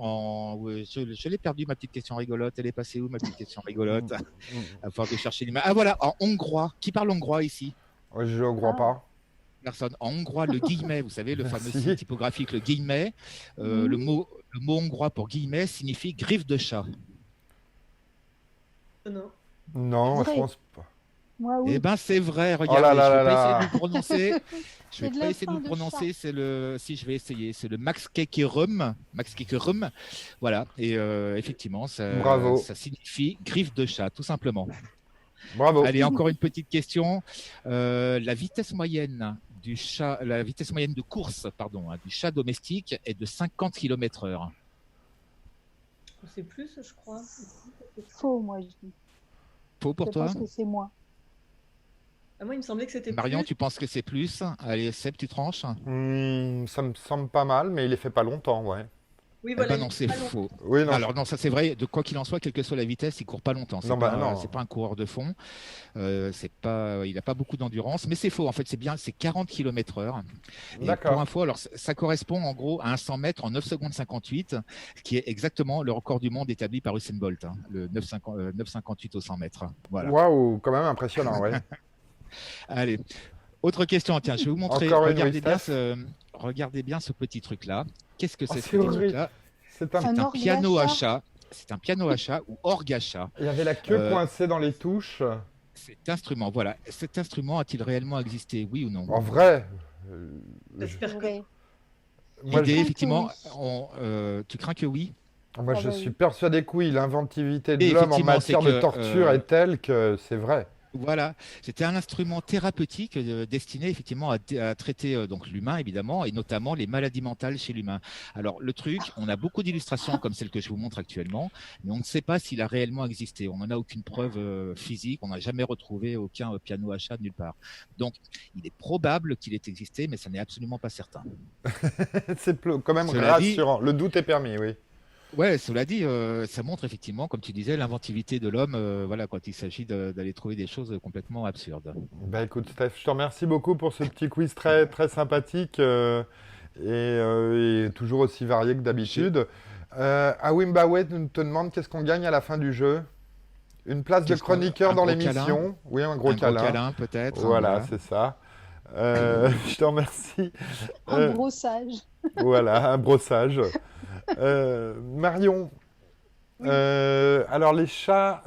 S3: Ouais, je l'ai perdu, ma petite question rigolote. Elle est passée où, ma petite question rigolote? À force de chercher l'image. Ah voilà, en hongrois. Qui parle hongrois ici?
S1: Ouais, je ne crois
S4: Ah.
S1: pas.
S3: Personne. En hongrois, le guillemet, vous savez, le fameux
S1: Merci.
S3: signe typographique, le guillemet. Le mot hongrois pour guillemet signifie griffe de chat.
S2: Non.
S1: Non, je
S4: Vrai.
S1: pense pas.
S4: Moi, oui.
S3: Eh ben, c'est vrai.
S1: Oh là
S3: Regardez,
S1: là
S3: je
S1: là
S3: vais pas
S1: là.
S3: essayer de le prononcer. Je
S4: C'est
S3: vais
S4: de
S3: pas
S4: la
S3: essayer de
S4: fin
S3: le
S4: de
S3: prononcer. Si je vais essayer, c'est le Max Kekerum. Max Kekerum. Voilà. Et effectivement,
S1: Bravo.
S3: ça signifie griffe de chat, tout simplement.
S1: Bravo.
S3: Allez, encore une petite question. La vitesse moyenne de course, pardon, du chat domestique est de 50 km/h.
S2: C'est plus, je crois.
S4: Faux, moi, je dis.
S3: Faux pour
S4: Je
S3: toi?
S4: pense que c'est moins.
S2: Ah, moi, il me semblait que c'était
S3: Marion,
S2: plus.
S3: tu penses que c'est plus? Allez, Seb, tu tranches?
S1: Ça me semble pas mal, mais il les fait pas longtemps, ouais.
S2: Oui,
S3: Eh
S2: voilà.
S3: ben non, c'est
S2: pas long.
S3: faux.
S1: Oui, non.
S3: Alors non, ça c'est vrai. De quoi qu'il en soit, quelle que soit la vitesse, il court pas longtemps. C'est
S1: Non,
S3: pas,
S1: bah, non.
S3: c'est pas un coureur de fond. Il n'a pas beaucoup d'endurance, mais c'est faux. En fait, c'est 40 km/h. Et
S1: D'accord.
S3: pour info, alors ça correspond en gros à un 100 mètres en 9 secondes 58, qui est exactement le record du monde établi par Usain Bolt, hein, le 9,58 au 100 mètres. Voilà.
S1: Waouh, quand même impressionnant, ouais.
S3: Allez, autre question. Tiens, je vais vous montrer.
S1: Encore une,
S3: Regardez bien ce petit truc-là. Qu'est-ce que
S1: Oh,
S3: c'est
S1: c'est
S3: ce petit
S1: horrible.
S3: truc-là?
S1: C'est un...
S3: C'est
S4: Un
S3: un
S4: orgue
S3: piano
S4: à
S3: à
S4: chat.
S3: chat. C'est un piano à chat ou orgue à chat.
S1: Il y avait la queue
S3: Euh,
S1: coincée dans les touches.
S3: Cet instrument, voilà. Cet instrument a-t-il réellement existé, oui ou non?
S1: En vrai,
S2: J'espère que.
S4: Vrai.
S1: moi,
S3: L'idée,
S4: crains que
S3: effectivement,
S4: oui.
S3: tu crains que oui?
S1: moi,
S4: Ah
S1: je
S4: bah
S1: suis
S4: oui.
S1: persuadé que oui, l'inventivité de
S3: Et
S1: l'homme en
S3: effectivement,
S1: matière
S3: c'est
S1: de
S3: que,
S1: torture est telle que c'est vrai.
S3: Voilà, c'était un instrument thérapeutique destiné effectivement à traiter donc l'humain évidemment et notamment les maladies mentales chez l'humain. Alors le truc, on a beaucoup d'illustrations comme celle que je vous montre actuellement, mais on ne sait pas s'il a réellement existé. On n'en a aucune preuve physique, on n'a jamais retrouvé aucun piano à chat nulle part. Donc il est probable qu'il ait existé, mais ça n'est absolument pas certain.
S1: C'est quand même
S3: Cela dit-
S1: rassurant. Le doute est permis, oui.
S3: Ouais, cela dit, ça montre effectivement, comme tu disais, l'inventivité de l'homme, voilà, quand il s'agit d'aller trouver des choses complètement absurdes.
S1: Bah écoute, Steph, je te remercie beaucoup pour ce petit quiz très, très sympathique et toujours aussi varié que d'habitude. Awimbawe te demande qu'est-ce qu'on gagne à la fin du jeu. Une place de
S3: Qu'est-ce qu'on-
S1: chroniqueur
S3: un
S1: dans
S3: gros
S1: l'émission.
S3: câlin.
S1: Oui, un gros
S3: Un gros
S1: câlin.
S3: câlin, peut-être.
S1: Voilà, c'est ça. Je te remercie.
S4: Un
S1: Euh,
S4: brossage.
S1: Voilà, un brossage. Marion,
S2: Oui.
S1: alors les chats,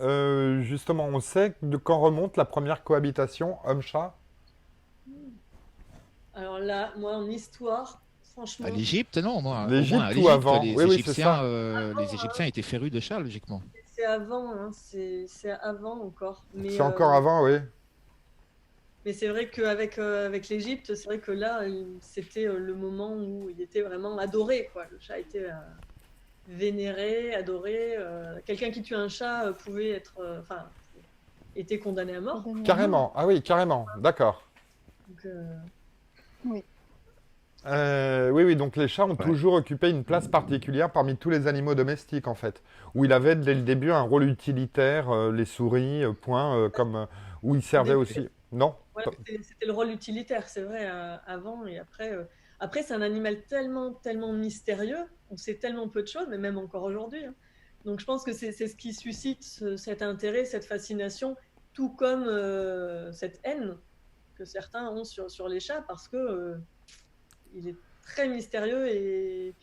S1: justement, on sait de quand remonte la première cohabitation homme-chat?
S2: Alors là, moi, en histoire, franchement,
S3: À l'Égypte, non, moi.
S1: L'Égypte
S3: Au moins, à
S1: ou
S3: l'Égypte,
S1: avant?
S3: les
S1: Oui, oui, c'est
S3: Égyptiens,
S1: ça.
S3: les Égyptiens étaient férus de chats, logiquement.
S2: c'est avant, hein, c'est avant encore.
S1: C'est encore avant, oui.
S2: Mais c'est vrai qu'avec avec l'Égypte, c'est vrai que là, c'était le moment où il était vraiment adoré, quoi. Le chat était vénéré, adoré. Quelqu'un qui tue un chat pouvait être, enfin, était condamné à mort.
S1: Carrément. Ah oui, carrément. D'accord.
S2: Donc,
S4: Oui.
S1: Oui, oui, donc les chats ont
S3: Ouais.
S1: toujours occupé une place particulière parmi tous les animaux domestiques, en fait. Où il avait dès le début un rôle utilitaire, les souris, où il servait
S2: début.
S1: aussi. Non?
S2: ouais, c'était le rôle utilitaire, c'est vrai, avant et après. Après, c'est un animal tellement, tellement mystérieux. On sait tellement peu de choses, mais même encore aujourd'hui, hein. Donc, je pense que c'est ce qui suscite cet intérêt, cette fascination, tout comme cette haine que certains ont sur les chats, parce que il est très mystérieux et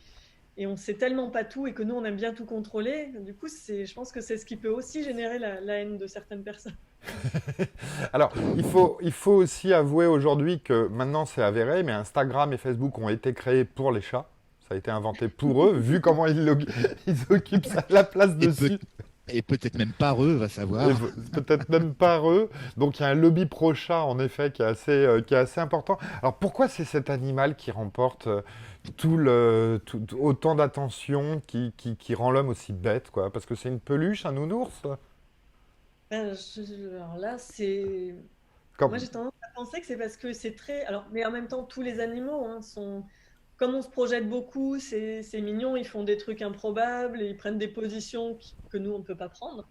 S2: on sait tellement pas tout et que nous, on aime bien tout contrôler. Du coup, je pense que c'est ce qui peut aussi générer la haine de certaines personnes.
S1: Alors, il faut aussi avouer aujourd'hui que maintenant c'est avéré, mais Instagram et Facebook ont été créés pour les chats. Ça a été inventé pour eux, vu comment ils occupent la place
S3: Et,
S1: dessus.
S3: et peut-être même pas eux, va savoir.
S1: Et peut-être même par eux. Donc il y a un lobby pro-chat, en effet, qui est assez important. Alors pourquoi c'est cet animal qui remporte autant d'attention, qui rend l'homme aussi bête, quoi? Parce que c'est une peluche, un nounours?
S2: Alors là, c'est.
S1: Comme-
S2: Moi, j'ai tendance à penser que c'est parce que c'est très. Alors, mais en même temps, tous les animaux sont. Comme on se projette beaucoup, c'est mignon, ils font des trucs improbables, ils prennent des positions que nous, on ne peut pas prendre.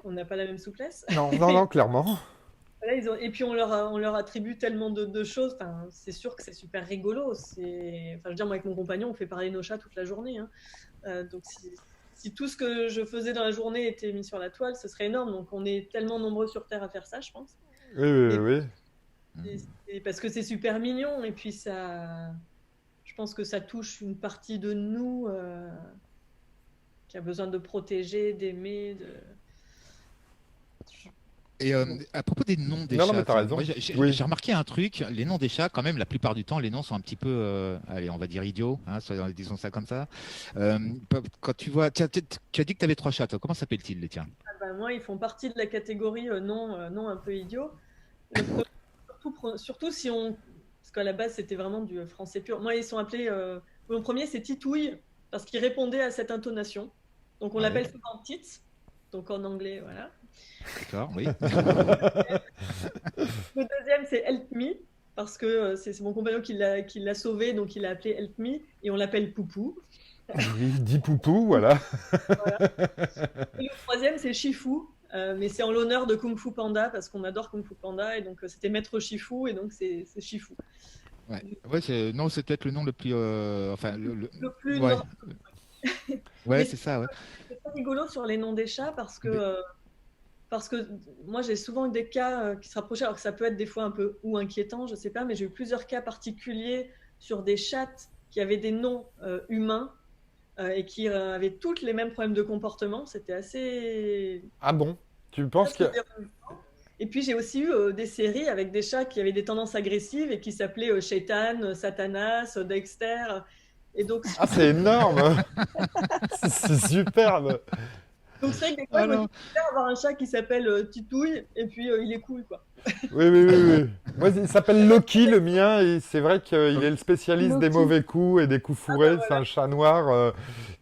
S2: On n'a pas la même souplesse.
S1: Non, non, non, clairement.
S2: Voilà, et puis, on leur attribue tellement de choses. Enfin, c'est sûr que c'est super rigolo. Enfin, je veux dire, moi, avec mon compagnon, on fait parler nos chats toute la journée, hein. Donc, si tout ce que je faisais dans la journée était mis sur la toile, ce serait énorme. Donc, on est tellement nombreux sur Terre à faire ça, je pense.
S1: Oui, oui,
S2: Et
S1: oui.
S2: parce que c'est super mignon. Et puis, je pense que ça touche une partie de nous qui a besoin de protéger, d'aimer.
S3: Et à propos des noms des
S1: Non, non,
S3: chats,
S1: mais t'as raison.
S3: moi, j'ai
S1: Oui.
S3: j'ai remarqué un truc, les noms des chats, quand même, la plupart du temps, les noms sont un petit peu, allez, on va dire idiots, hein, disons ça comme ça. Quand tu vois, tu as dit que tu avais 3 chats, toi. Comment s'appellent-ils les tiens?
S2: Moi, ils font partie de la catégorie non un peu idiot. Le premier, surtout si on. Parce qu'à la base, c'était vraiment du français pur. Moi, ils sont appelés. Le premier, c'est Titouille, parce qu'il répondait à cette intonation. Donc, on
S3: Ouais.
S2: l'appelle souvent Tits. Donc, en anglais, voilà.
S3: D'accord, oui.
S2: Le deuxième, c'est Help Me, parce que c'est mon compagnon qui l'a sauvé, donc il l'a appelé Help Me, et on l'appelle Poupou.
S1: Oui, dit poupou, voilà.
S2: Et le troisième, c'est Shifu, mais c'est en l'honneur de Kung Fu Panda, parce qu'on adore Kung Fu Panda, et donc c'était Maître Shifu, et donc c'est Shifu.
S3: Ouais, ouais, non, c'est peut-être le nom le plus, enfin,
S2: Le plus
S3: ouais,
S2: normal.
S3: ouais,
S2: Mais
S3: c'est ça, ouais.
S2: c'est pas rigolo sur les noms des chats, parce que moi j'ai souvent eu des cas qui se rapprochaient, alors que ça peut être des fois un peu ou inquiétant, je sais pas, mais j'ai eu plusieurs cas particuliers sur des chats qui avaient des noms humains et qui avaient toutes les mêmes problèmes de comportement. C'était assez.
S1: Ah bon? Tu penses que...
S2: Et puis j'ai aussi eu des séries avec des chats qui avaient des tendances agressives et qui s'appelaient Shaitan, Satanas, Dexter. Et donc,
S1: Ah, c'est énorme! C'est superbe!
S2: donc c'est vrai que des fois,
S3: Ah
S2: je me
S3: non.
S2: dis, j'aimerais avoir un chat qui s'appelle Titouille et puis il est cool, quoi.
S1: Oui, oui, oui, oui. Moi, il s'appelle Loki, le mien, et c'est vrai qu'il est le spécialiste des
S4: Loki.
S1: mauvais coups et des coups fourrés. C'est un chat noir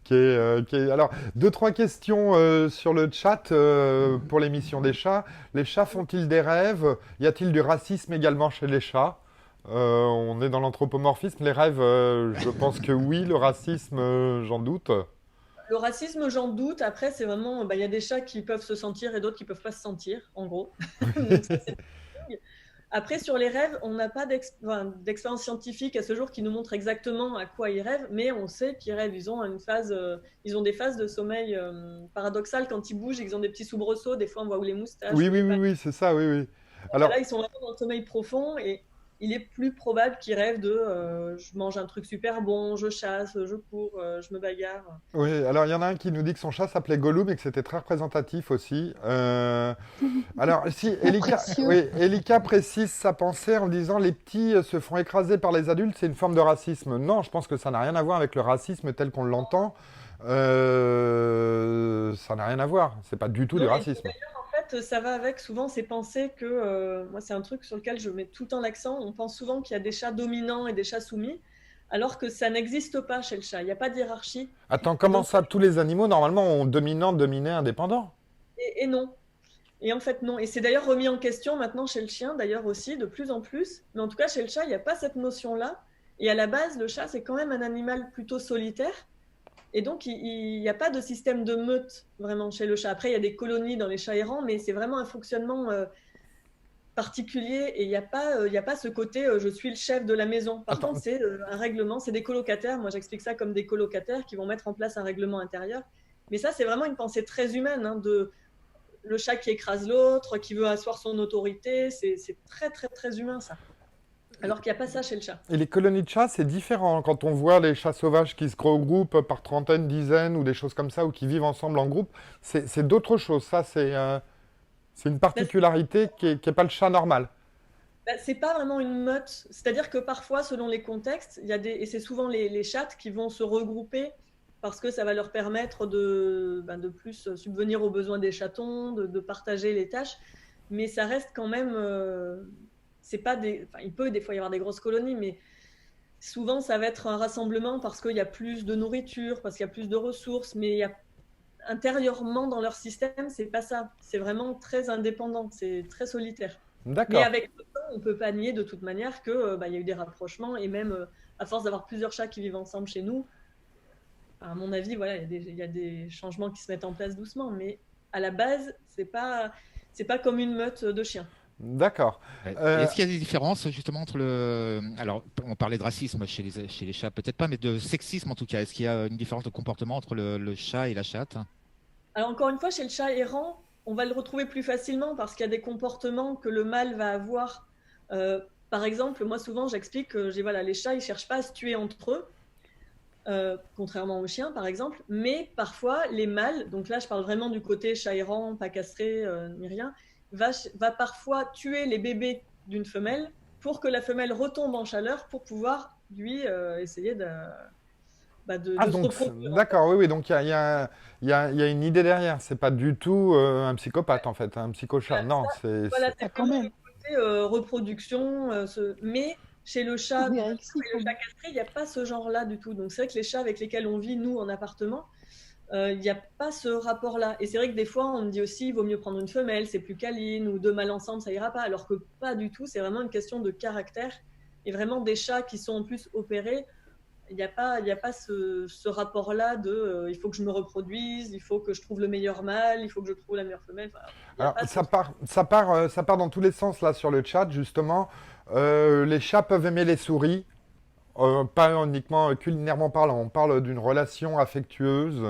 S1: qui est... Alors, 2-3 questions sur le chat pour l'émission des chats. Les chats font-ils des rêves? Y a-t-il du racisme également chez les chats? On est dans l'anthropomorphisme. Les rêves, je pense que oui. Le racisme, j'en doute.
S2: Le racisme, j'en doute. Après, c'est vraiment, il y a des chats qui peuvent se sentir et d'autres qui peuvent pas se sentir, en gros. Donc, ça, c'est dingue. Après, sur les rêves, on n'a pas d'expérience scientifique à ce jour qui nous montre exactement à quoi ils rêvent, mais on sait qu'ils rêvent. Ils ont des phases de sommeil paradoxal quand ils bougent. Ils ont des petits soubresauts. Des fois, on voit où les moustaches.
S1: Oui, oui, oui, oui, c'est ça, oui, oui. Alors,
S2: Là, ils sont vraiment dans le sommeil profond et il est plus probable qu'ils rêvent de je mange un truc super bon, je chasse, je cours, je me bagarre.
S1: oui, alors il y en a un qui nous dit que son chat s'appelait Gollum et que c'était très représentatif aussi. Alors, si,
S4: Précieux.
S1: oui, Elika précise sa pensée en disant les petits se font écraser par les adultes, c'est une forme de racisme. Non, je pense que ça n'a rien à voir avec le racisme tel qu'on l'entend. Ça n'a rien à voir. C'est pas du tout du
S2: Non, et
S1: racisme.
S2: en fait, ça va avec souvent ces pensées que moi, c'est un truc sur lequel je mets tout le temps l'accent. On pense souvent qu'il y a des chats dominants et des chats soumis, alors que ça n'existe pas chez le chat. Il n'y a pas de hiérarchie.
S1: Attends,
S2: Et
S1: comment
S2: donc,
S1: ça, tous les animaux normalement ont dominant, dominé, indépendant?
S2: et non. Et en fait, non. Et c'est d'ailleurs remis en question maintenant chez le chien, d'ailleurs aussi, de plus en plus. Mais en tout cas, chez le chat, il n'y a pas cette notion-là. Et à la base, le chat, c'est quand même un animal plutôt solitaire. Et donc, il n'y a pas de système de meute vraiment chez le chat. Après, il y a des colonies dans les chats errants, mais c'est vraiment un fonctionnement particulier et il y a pas ce côté je suis le chef de la maison. Par contre,
S1: Attends,
S2: c'est un règlement, c'est des colocataires. Moi, j'explique ça comme des colocataires qui vont mettre en place un règlement intérieur. Mais ça, c'est vraiment une pensée très humaine de le chat qui écrase l'autre, qui veut asseoir son autorité. C'est très, très, très humain, ça. Alors qu'il n'y a pas ça chez le chat.
S1: et les colonies de chats, c'est différent. Quand on voit les chats sauvages qui se regroupent par trentaines, dizaines ou des choses comme ça, ou qui vivent ensemble en groupe, c'est d'autres choses. Ça, c'est une
S2: Ben,
S1: particularité qui est pas le chat normal.
S2: c'est pas vraiment une meute. C'est-à-dire que parfois, selon les contextes, il y a et c'est souvent les chats qui vont se regrouper parce que ça va leur permettre de plus subvenir aux besoins des chatons, de partager les tâches. Mais ça reste quand même. C'est pas il peut des fois y avoir des grosses colonies, mais souvent ça va être un rassemblement parce qu'il y a plus de nourriture, parce qu'il y a plus de ressources, mais intérieurement dans leur système, c'est pas ça. C'est vraiment très indépendant, c'est très solitaire. Mais
S1: D'accord.
S2: avec le temps, on peut pas nier de toute manière que il y a eu des rapprochements et même à force d'avoir plusieurs chats qui vivent ensemble chez nous, à mon avis, voilà, il y a des changements qui se mettent en place doucement, mais à la base, c'est pas comme une meute de chiens.
S1: D'accord.
S3: Ouais. Et
S1: Euh,
S3: est-ce qu'il y a des différences justement entre le... Alors, on parlait de racisme chez les chats, peut-être pas, mais de sexisme en tout cas. Est-ce qu'il y a une différence de comportement entre le chat et la chatte?
S2: Alors encore une fois, chez le chat errant, on va le retrouver plus facilement parce qu'il y a des comportements que le mâle va avoir. Euh, Par exemple, moi souvent j'explique que voilà, les chats ils cherchent pas à se tuer entre eux, contrairement aux chiens par exemple, mais parfois les mâles, donc là je parle vraiment du côté chat errant, pas castré ni rien, va parfois tuer les bébés d'une femelle pour que la femelle retombe en chaleur pour pouvoir lui essayer
S1: Ah,
S2: de se
S1: donc,
S2: reproduire.
S1: d'accord, oui, oui, donc il y a une idée derrière. C'est pas du tout un psychopathe, en fait, un psychochat. Non,
S2: Voilà,
S4: Ah,
S2: c'est
S4: quand
S2: vraiment le
S4: même.
S2: côté reproduction. Mais chez le chat, bien sûr,
S4: Ouvrière
S2: et le chat castré, il n'y a pas ce genre-là du tout. Donc c'est vrai que les chats avec lesquels on vit, nous, en appartement, il n'y a pas ce rapport-là. Et c'est vrai que des fois, on me dit aussi, il vaut mieux prendre une femelle, c'est plus câline, ou deux mâles ensemble, ça ira pas. Alors que pas du tout, c'est vraiment une question de caractère. Et vraiment des chats qui sont en plus opérés, il y a pas ce rapport-là de il faut que je me reproduise, il faut que je trouve le meilleur mâle, il faut que je trouve la meilleure femelle. Enfin, il n'y a
S1: Alors,
S2: pas ce...
S1: ça part dans tous les sens, là, sur le chat, justement. Les chats peuvent aimer les souris, pas uniquement culinairement parlant. On parle d'une relation affectueuse.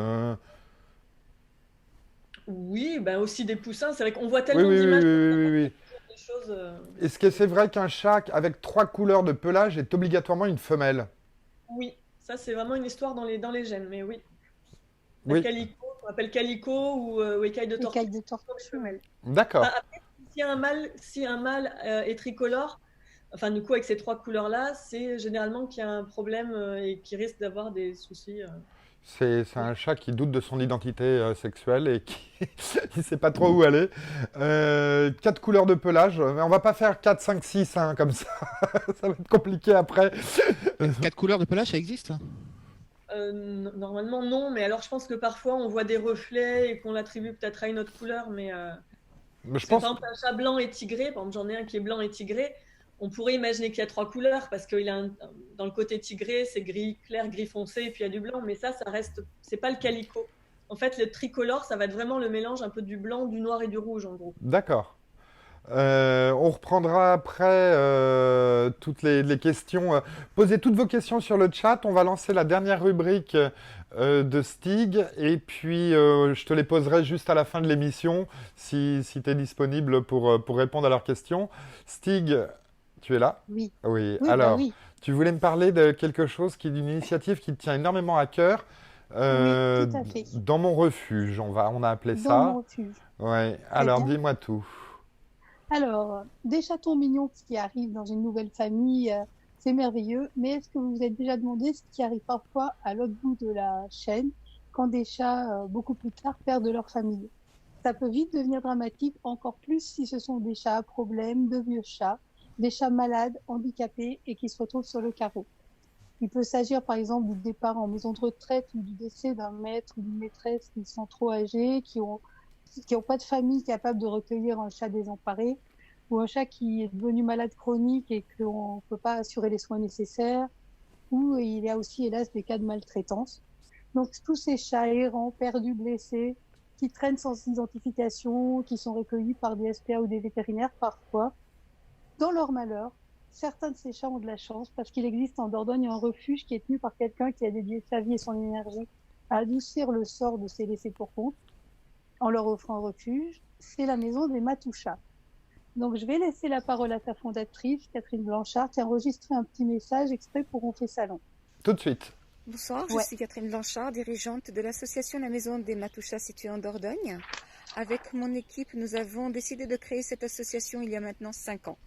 S2: Oui, ben aussi des poussins. C'est vrai qu'on voit
S1: Oui,
S2: tellement
S1: oui, oui,
S2: d'images
S1: oui, oui, oui.
S2: des choses.
S1: Est-ce que c'est vrai qu'un chat avec trois couleurs de pelage est obligatoirement une femelle?
S2: Oui, ça c'est vraiment une histoire dans les gènes, mais oui. La
S1: Oui,
S2: calico, qu'on appelle calico ou écaille de tortue,
S4: écailles de
S2: ce sont des
S4: tortue.
S2: femelles. Enfin,
S1: d'accord.
S2: après, si un mâle est tricolore, enfin du coup avec ces trois couleurs-là, c'est généralement qu'il y a un problème et qui risque d'avoir des soucis.
S1: C'est un chat qui doute de son identité sexuelle et qui ne sait pas trop où aller. Quatre couleurs de pelage. Mais on va pas faire 4, 5, 6 hein, comme ça. Ça va être compliqué après.
S3: Quatre couleurs de pelage, ça existe?
S2: Normalement non, mais alors je pense que parfois on voit des reflets et qu'on l'attribue peut-être à une autre couleur, mais
S1: Mais je
S2: parce que
S1: pense.
S2: par exemple, un chat blanc et tigré, par exemple, j'en ai un qui est blanc et tigré, on pourrait imaginer qu'il y a trois couleurs parce qu'il a dans le côté tigré, c'est gris clair, gris foncé, et puis il y a du blanc, mais ça reste, c'est pas le calico. En fait, le tricolore, ça va être vraiment le mélange un peu du blanc, du noir et du rouge, en gros.
S1: D'accord. On reprendra après toutes les questions. Posez toutes vos questions sur le chat. On va lancer la dernière rubrique de Stig. Et puis, je te les poserai juste à la fin de l'émission si tu es disponible pour répondre à leurs questions. Stig, tu es là?
S4: Oui.
S1: Oui.
S4: Oui,
S1: Alors,
S4: oui.
S1: tu voulais me parler de quelque chose, d'une initiative qui te tient énormément à cœur.
S4: Oui, tout à fait.
S1: Dans mon refuge, on a appelé
S4: Dans
S1: ça.
S4: mon refuge.
S1: Ouais.
S4: Très
S1: Alors,
S4: bien.
S1: dis-moi tout.
S4: Alors, des chatons mignons qui arrivent dans une nouvelle famille, c'est merveilleux. Mais est-ce que vous vous êtes déjà demandé ce qui arrive parfois à l'autre bout de la chaîne quand des chats, beaucoup plus tard, perdent leur famille? Ça peut vite devenir dramatique, encore plus si ce sont des chats à problème, de vieux chats, des chats malades, handicapés et qui se retrouvent sur le carreau. Il peut s'agir par exemple du départ en maison de retraite ou du décès d'un maître ou d'une maîtresse qui sont trop âgés, qui ont pas de famille capable de recueillir un chat désemparé, ou un chat qui est devenu malade chronique et qu'on ne peut pas assurer les soins nécessaires, ou il y a aussi hélas des cas de maltraitance. Donc tous ces chats errants, perdus, blessés, qui traînent sans identification, qui sont recueillis par des SPA ou des vétérinaires parfois, dans leur malheur, certains de ces chats ont de la chance parce qu'il existe en Dordogne un refuge qui est tenu par quelqu'un qui a dédié sa vie et son énergie à adoucir le sort de ces laissés pour compte en leur offrant un refuge. C'est la maison des Matouchas. Donc je vais laisser la parole à sa fondatrice, Catherine Blanchard, qui a enregistré un petit message exprès pour On fait salon.
S1: Tout de suite.
S5: Bonsoir, je suis Catherine Blanchard, dirigeante de l'association La Maison des Matouchas située en Dordogne. Avec mon équipe, nous avons décidé de créer cette association il y a maintenant 5 ans.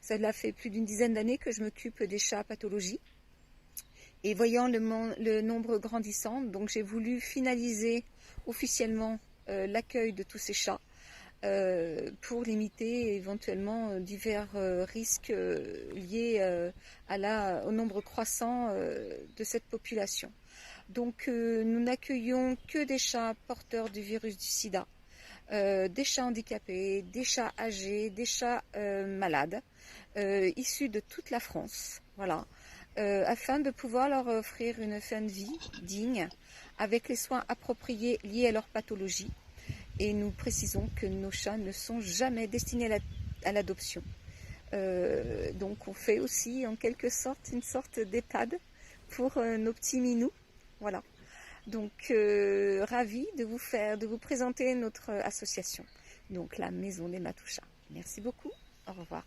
S5: Cela fait plus d'une dizaine d'années que je m'occupe des chats à pathologie. Et voyant le nombre grandissant, donc j'ai voulu finaliser officiellement l'accueil de tous ces chats pour limiter éventuellement divers risques liés au nombre croissant de cette population. Donc nous n'accueillons que des chats porteurs du virus du sida, des chats handicapés, des chats âgés, des chats malades, issus de toute la France, voilà, afin de pouvoir leur offrir une fin de vie digne, avec les soins appropriés liés à leur pathologie. Et nous précisons que nos chats ne sont jamais destinés à l'adoption. Donc on fait aussi en quelque sorte une sorte d'EHPAD pour nos petits minous. Voilà. Donc ravi de vous présenter notre association. Donc la Maison des Matouchas. Merci beaucoup. Au revoir.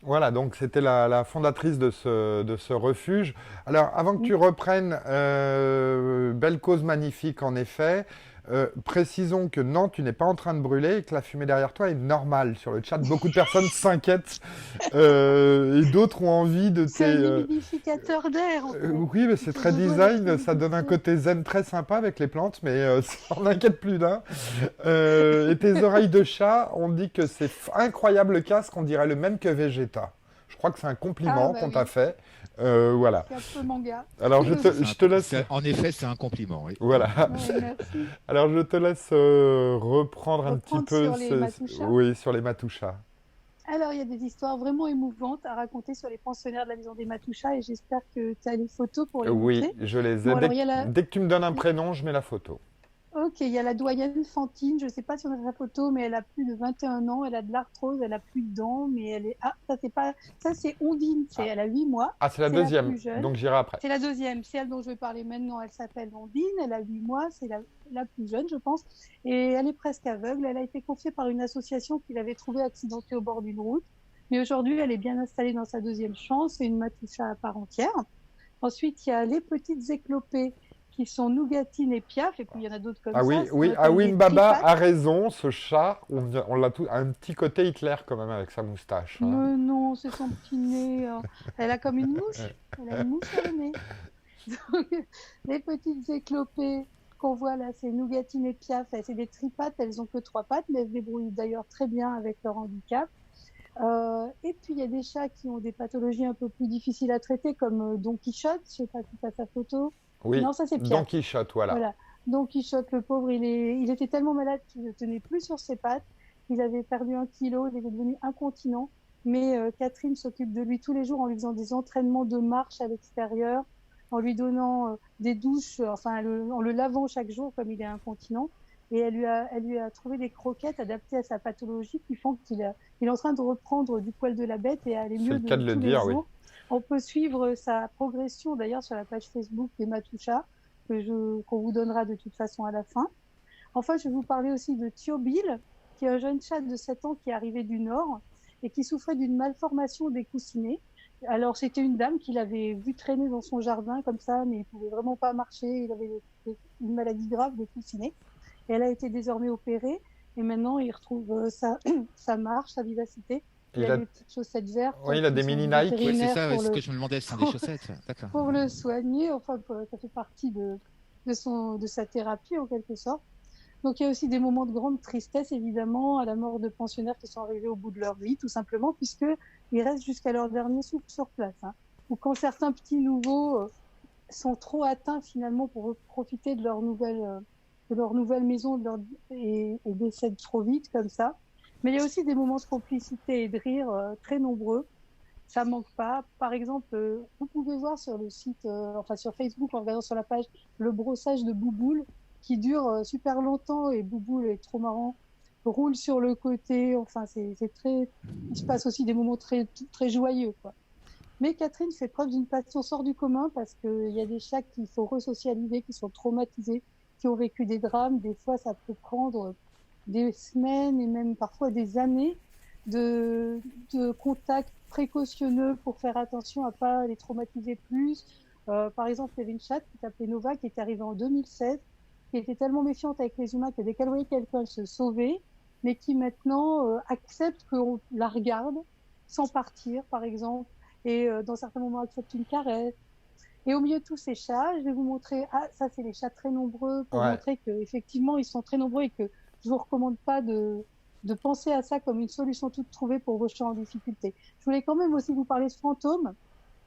S1: Voilà, donc c'était la fondatrice de ce refuge. Alors, avant que tu reprennes, belle cause magnifique en effet. Précisons que non, tu n'es pas en train de brûler et que la fumée derrière toi est normale. Sur le chat, beaucoup de personnes s'inquiètent et d'autres ont envie de
S4: C'est un humidificateur d'air. En fait.
S1: Oui, mais c'est très design, ça donne un côté zen très sympa avec les plantes, mais ça en inquiète plus d'un. Et tes oreilles de chat, on dit que c'est incroyable casque, on dirait le même que Vegeta. Je crois que c'est un compliment qu'on t'a fait. Voilà.
S4: C'est un peu manga.
S1: Alors je te laisse.
S3: En effet, c'est un compliment. Oui.
S1: Voilà.
S4: Ouais, merci.
S1: Alors je te laisse reprendre un petit peu
S4: sur les Matouchas.
S1: Oui, sur les Matouchas.
S4: Alors, il y a des histoires vraiment émouvantes à raconter sur les pensionnaires de la Maison des Matouchas et j'espère que tu as les photos pour les
S1: Oui,
S4: montrer.
S1: je les ai.
S4: Bon, alors,
S1: Dès que tu me donnes un prénom, je mets la photo.
S4: Ok, il y a la doyenne Fantine, je ne sais pas si on a sa photo, mais elle a plus de 21 ans, elle a de l'arthrose, elle a plus de dents, mais elle est... Ah, ça c'est pas... Ça c'est Ondine, elle a 8 mois.
S1: Ah, c'est la deuxième, donc j'irai après.
S4: C'est la deuxième, c'est elle dont je vais parler maintenant, elle s'appelle Ondine, elle a 8 mois, c'est la plus jeune je pense, et elle est presque aveugle, elle a été confiée par une association qui l'avait trouvée accidentée au bord d'une route, mais aujourd'hui elle est bien installée dans sa deuxième chance, c'est une Matoucha à part entière. Ensuite, il y a les petites éclopées, qui sont Nougatine et Piaf, et puis il y en a d'autres comme ça.
S1: Oui, Awin Baba a raison, ce chat, on l'a tout, un petit côté Hitler quand même avec sa moustache.
S4: Hein. Non, c'est son petit nez. Elle a comme une mouche. Elle a une mouche à le nez. Donc, les petites éclopées qu'on voit là, c'est Nougatine et Piaf. C'est des tripattes, elles ont que 3 pattes, mais elles se débrouillent d'ailleurs très bien avec leur handicap. Et puis il y a des chats qui ont des pathologies un peu plus difficiles à traiter, comme Don Quichotte, je ne sais pas si tu as sa photo.
S1: Oui,
S4: non, ça c'est Piaf.
S1: Don Quichotte, voilà.
S4: Don Quichotte, le pauvre, il était tellement malade qu'il ne tenait plus sur ses pattes. Il avait perdu 1 kilo, il était devenu incontinent. Mais Catherine s'occupe de lui tous les jours en lui faisant des entraînements de marche à l'extérieur, en lui donnant des douches, en le lavant chaque jour comme il est incontinent. et elle lui a trouvé des croquettes adaptées à sa pathologie qui font qu'il est en train de reprendre du poil de la bête et à aller mieux
S1: le cas de le
S4: tous les
S1: dire, oui.
S4: jours. On peut suivre sa progression d'ailleurs sur la page Facebook des Matouchas qu'on vous donnera de toute façon à la fin. Enfin, je vais vous parler aussi de Thiobil, qui est un jeune chat de 7 ans qui est arrivé du Nord et qui souffrait d'une malformation des coussinets. Alors, c'était une dame qui l'avait vu traîner dans son jardin comme ça, mais il pouvait vraiment pas marcher. Il avait une maladie grave des coussinets. Et elle a été désormais opérée. Et maintenant, il retrouve sa marche, sa vivacité. Il a des petites chaussettes vertes.
S1: Oui, il a des mini Nike.
S3: Oui, c'est ça, c'est ce que je me demandais, ce sont des chaussettes. D'accord.
S4: Pour le soigner, enfin, ça fait partie de sa thérapie en quelque sorte. Donc il y a aussi des moments de grande tristesse, évidemment, à la mort de pensionnaires qui sont arrivés au bout de leur vie, tout simplement, puisqu'ils restent jusqu'à leur dernier souffle sur place. Hein. Ou quand certains petits nouveaux sont trop atteints, finalement, pour profiter de leur nouvelle maison et décèdent trop vite, comme ça. Mais il y a aussi des moments de complicité et de rire très nombreux. Ça manque pas. Par exemple, vous pouvez voir sur le site, sur Facebook, en regardant sur la page, le brossage de Bouboule, qui dure super longtemps et Bouboule est trop marrant, roule sur le côté, enfin c'est très, il se passe aussi des moments très, très joyeux, quoi. Mais Catherine fait preuve d'une passion hors du commun parce qu'il y a des chats qu'il faut resocialiser, qui sont traumatisés, qui ont vécu des drames. Des fois, ça peut prendre des semaines et même parfois des années de contact précautionneux pour faire attention à pas les traumatiser plus. Par exemple, il y avait une chatte qui s'appelait Nova qui est arrivée en 2016, qui était tellement méfiante avec les humains que dès qu'elle voyait quelqu'un, elle se sauvait, mais qui maintenant accepte qu'on la regarde sans partir, par exemple, et dans certains moments accepte une caresse. Et au milieu de tous ces chats, je vais vous montrer, ça c'est les chats très nombreux, pour montrer qu'effectivement ils sont très nombreux et que je vous recommande pas de penser à ça comme une solution toute trouvée pour vos chats en difficulté. Je voulais quand même aussi vous parler de Fantôme,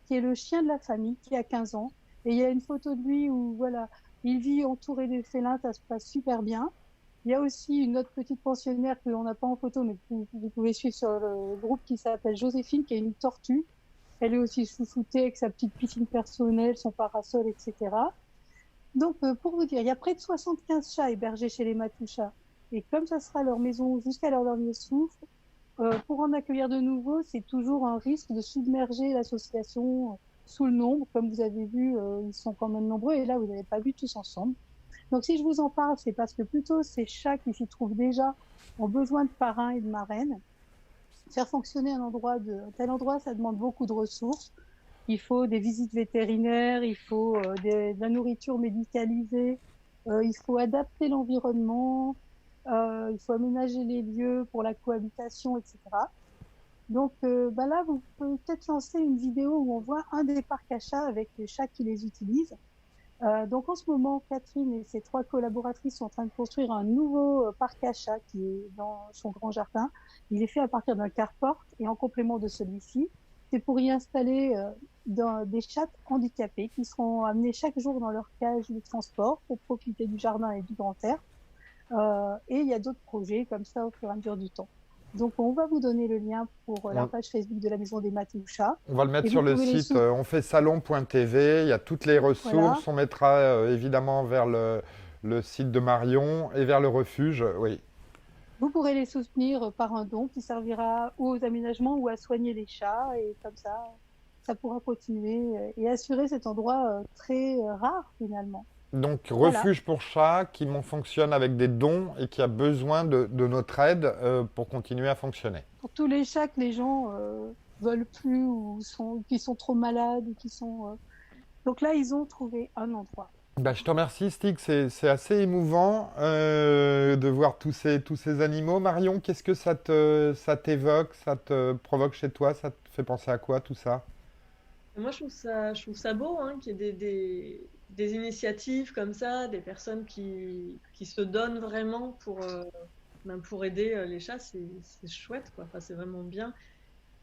S4: qui est le chien de la famille, qui a 15 ans, et il y a une photo de lui où voilà, il vit entouré des félins, ça se passe super bien. Il y a aussi une autre petite pensionnaire que l'on n'a pas en photo, mais que vous pouvez suivre sur le groupe, qui s'appelle Joséphine, qui est une tortue. Elle est aussi chouchoutée avec sa petite piscine personnelle, son parasol, etc. Donc, pour vous dire, il y a près de 75 chats hébergés chez les Matouchas. Et comme ça sera leur maison jusqu'à leur dernier souffle, pour en accueillir de nouveau, c'est toujours un risque de submerger l'association sous le nombre. Comme vous avez vu, ils sont quand même nombreux et là, vous n'avez pas vu tous ensemble. Donc, si je vous en parle, c'est parce que plutôt ces chats qui s'y trouvent déjà ont besoin de parrains et de marraines. Faire fonctionner un tel endroit, ça demande beaucoup de ressources. Il faut des visites vétérinaires, il faut de la nourriture médicalisée, il faut adapter l'environnement, il faut aménager les lieux pour la cohabitation, etc. Donc là, vous pouvez peut-être lancer une vidéo où on voit un des parcs à chats avec les chats qui les utilisent. Donc en ce moment, Catherine et ses 3 collaboratrices sont en train de construire un nouveau parc à chats qui est dans son grand jardin. Il est fait à partir d'un carport et en complément de celui-ci, c'est pour y installer des chats handicapés qui seront amenés chaque jour dans leur cage de transport pour profiter du jardin et du grand air. Et il y a d'autres projets comme ça au fur et à mesure du temps. Donc, on va vous donner le lien pour la page Facebook de la Maison des Matouchas.
S1: On va le mettre sur le site onfaitsalon.tv. Il y a toutes les ressources. Voilà. On mettra évidemment vers le site de Marion et vers le refuge. Oui.
S4: Vous pourrez les soutenir par un don qui servira ou aux aménagements ou à soigner les chats. Et comme ça pourra continuer et assurer cet endroit très rare finalement.
S1: Donc, refuge pour chats qui fonctionne avec des dons et qui a besoin de notre aide pour continuer à fonctionner.
S4: Pour tous les chats que les gens veulent plus ou qui sont trop malades ou qui sont... Donc là, ils ont trouvé un endroit.
S1: Je te remercie, Stig. C'est assez émouvant de voir tous ces animaux. Marion, qu'est-ce que ça t'évoque, ça te provoque chez toi? Ça te fait penser à quoi, tout ça?
S2: Moi, je trouve ça beau qu'il y ait des initiatives comme ça, des personnes qui se donnent vraiment pour aider les chats. C'est chouette, quoi. Enfin, c'est vraiment bien.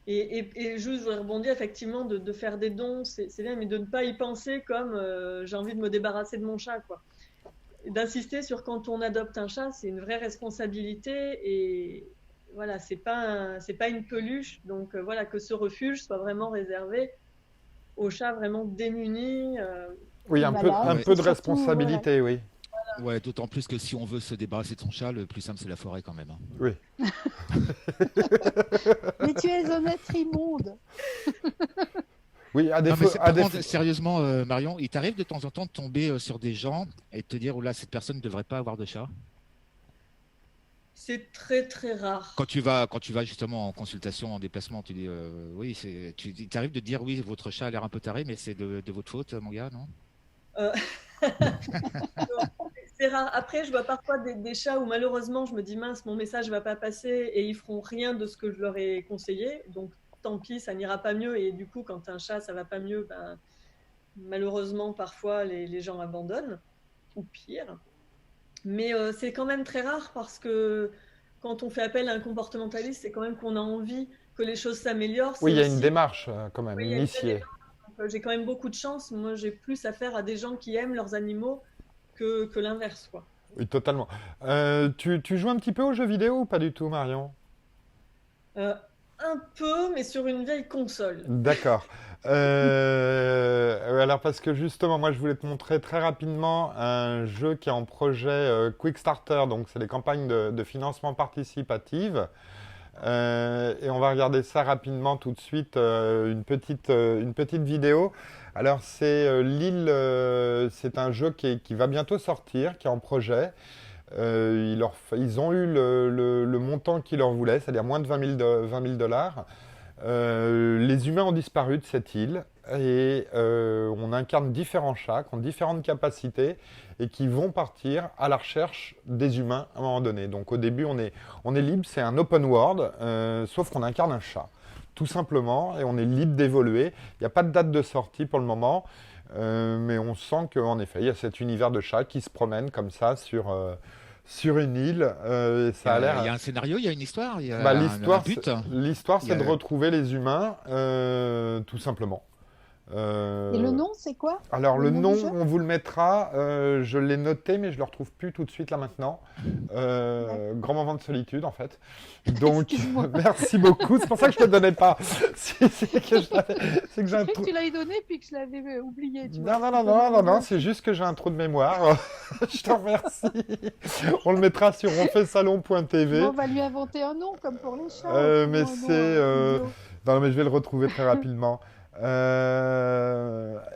S2: Et juste, je voudrais rebondir effectivement de faire des dons, c'est bien, mais de ne pas y penser comme j'ai envie de me débarrasser de mon chat, quoi. D'insister sur quand on adopte un chat, c'est une vraie responsabilité et voilà, c'est pas une peluche. Donc voilà, que ce refuge soit vraiment réservé aux chats vraiment démunis.
S1: Oui, un peu de responsabilité, oui.
S3: Ouais, d'autant plus que si on veut se débarrasser de son chat, le plus simple, c'est la forêt quand même. Hein.
S1: Oui.
S4: Mais tu es un être immonde.
S1: Oui, à
S3: Non, mais
S1: défaut.
S3: par contre, sérieusement, Marion, il t'arrive de temps en temps de tomber sur des gens et de te dire, oh là, cette personne ne devrait pas avoir de chat?
S2: C'est très très rare.
S3: Quand tu vas justement en consultation, en déplacement, tu dis, oui, il t'arrive de dire, oui, votre chat a l'air un peu taré, mais c'est de votre faute, mon gars, non?
S2: Euh, C'est rare. Après, je vois parfois des chats où malheureusement, je me dis mince, mon message ne va pas passer et ils feront rien de ce que je leur ai conseillé. Donc, tant pis, ça n'ira pas mieux. Et du coup, quand un chat, ça va pas mieux, ben, malheureusement, parfois, les gens abandonnent ou pire. Mais c'est quand même très rare parce que quand on fait appel à un comportementaliste, c'est quand même qu'on a envie que les choses s'améliorent.
S1: Oui,
S2: C'est
S1: il y a une
S2: aussi...
S1: démarche quand même,
S2: Oui, il y a une vraie
S1: initiée.
S2: démarche. Donc, j'ai quand même beaucoup de chance. Moi, j'ai plus affaire à des gens qui aiment leurs animaux que l'inverse, quoi.
S1: Oui, totalement. Tu joues un petit peu aux jeux vidéo ou pas du tout, Marion?
S2: Un peu, mais sur une vieille console.
S1: D'accord. Alors parce que justement, moi je voulais te montrer très rapidement un jeu qui est en projet Quick Starter, donc c'est des campagnes de financement participatif. Et on va regarder ça rapidement tout de suite, une petite vidéo. Alors c'est c'est un jeu qui va bientôt sortir, qui est en projet. Ils ont eu le montant qu'ils leur voulaient, c'est-à-dire moins de 20 000 dollars. Les humains ont disparu de cette île et on incarne différents chats qui ont différentes capacités et qui vont partir à la recherche des humains à un moment donné. Donc au début, on est libre, c'est un open world, sauf qu'on incarne un chat, tout simplement, et on est libre d'évoluer. Il n'y a pas de date de sortie pour le moment, mais on sent qu'en effet, il y a cet univers de chats qui se promène comme ça sur une île. Ça a l'air.
S3: Il y a un scénario, il y a une histoire, il y a
S1: Bah,
S3: un but.
S1: l'histoire,
S3: Il y
S1: c'est
S3: a-
S1: de retrouver les humains, tout simplement.
S4: Et le nom, c'est quoi?
S1: Alors
S4: Le
S1: le
S4: nom
S1: nom,
S4: du jeu
S1: on vous le mettra. Je l'ai noté, mais je le retrouve plus tout de suite là maintenant. Grand moment de solitude en fait. Donc
S4: Excuse-moi.
S1: merci beaucoup. C'est pour ça que je te le donnais pas. C'est que c'est que j'ai
S4: J'ai
S1: un
S4: cru
S1: trou.
S4: que tu l'avais donné puis que je l'avais oublié. Tu
S1: Non,
S4: vois.
S1: non, non, non, non, non, c'est juste que j'ai un trou de mémoire. Je te remercie. On le mettra sur onfaitsalon.tv.
S4: On va lui inventer un nom comme pour les chats.
S1: Mais
S4: autrement, un nom,
S1: c'est.
S4: idiot.
S1: Non, mais je vais le retrouver très rapidement.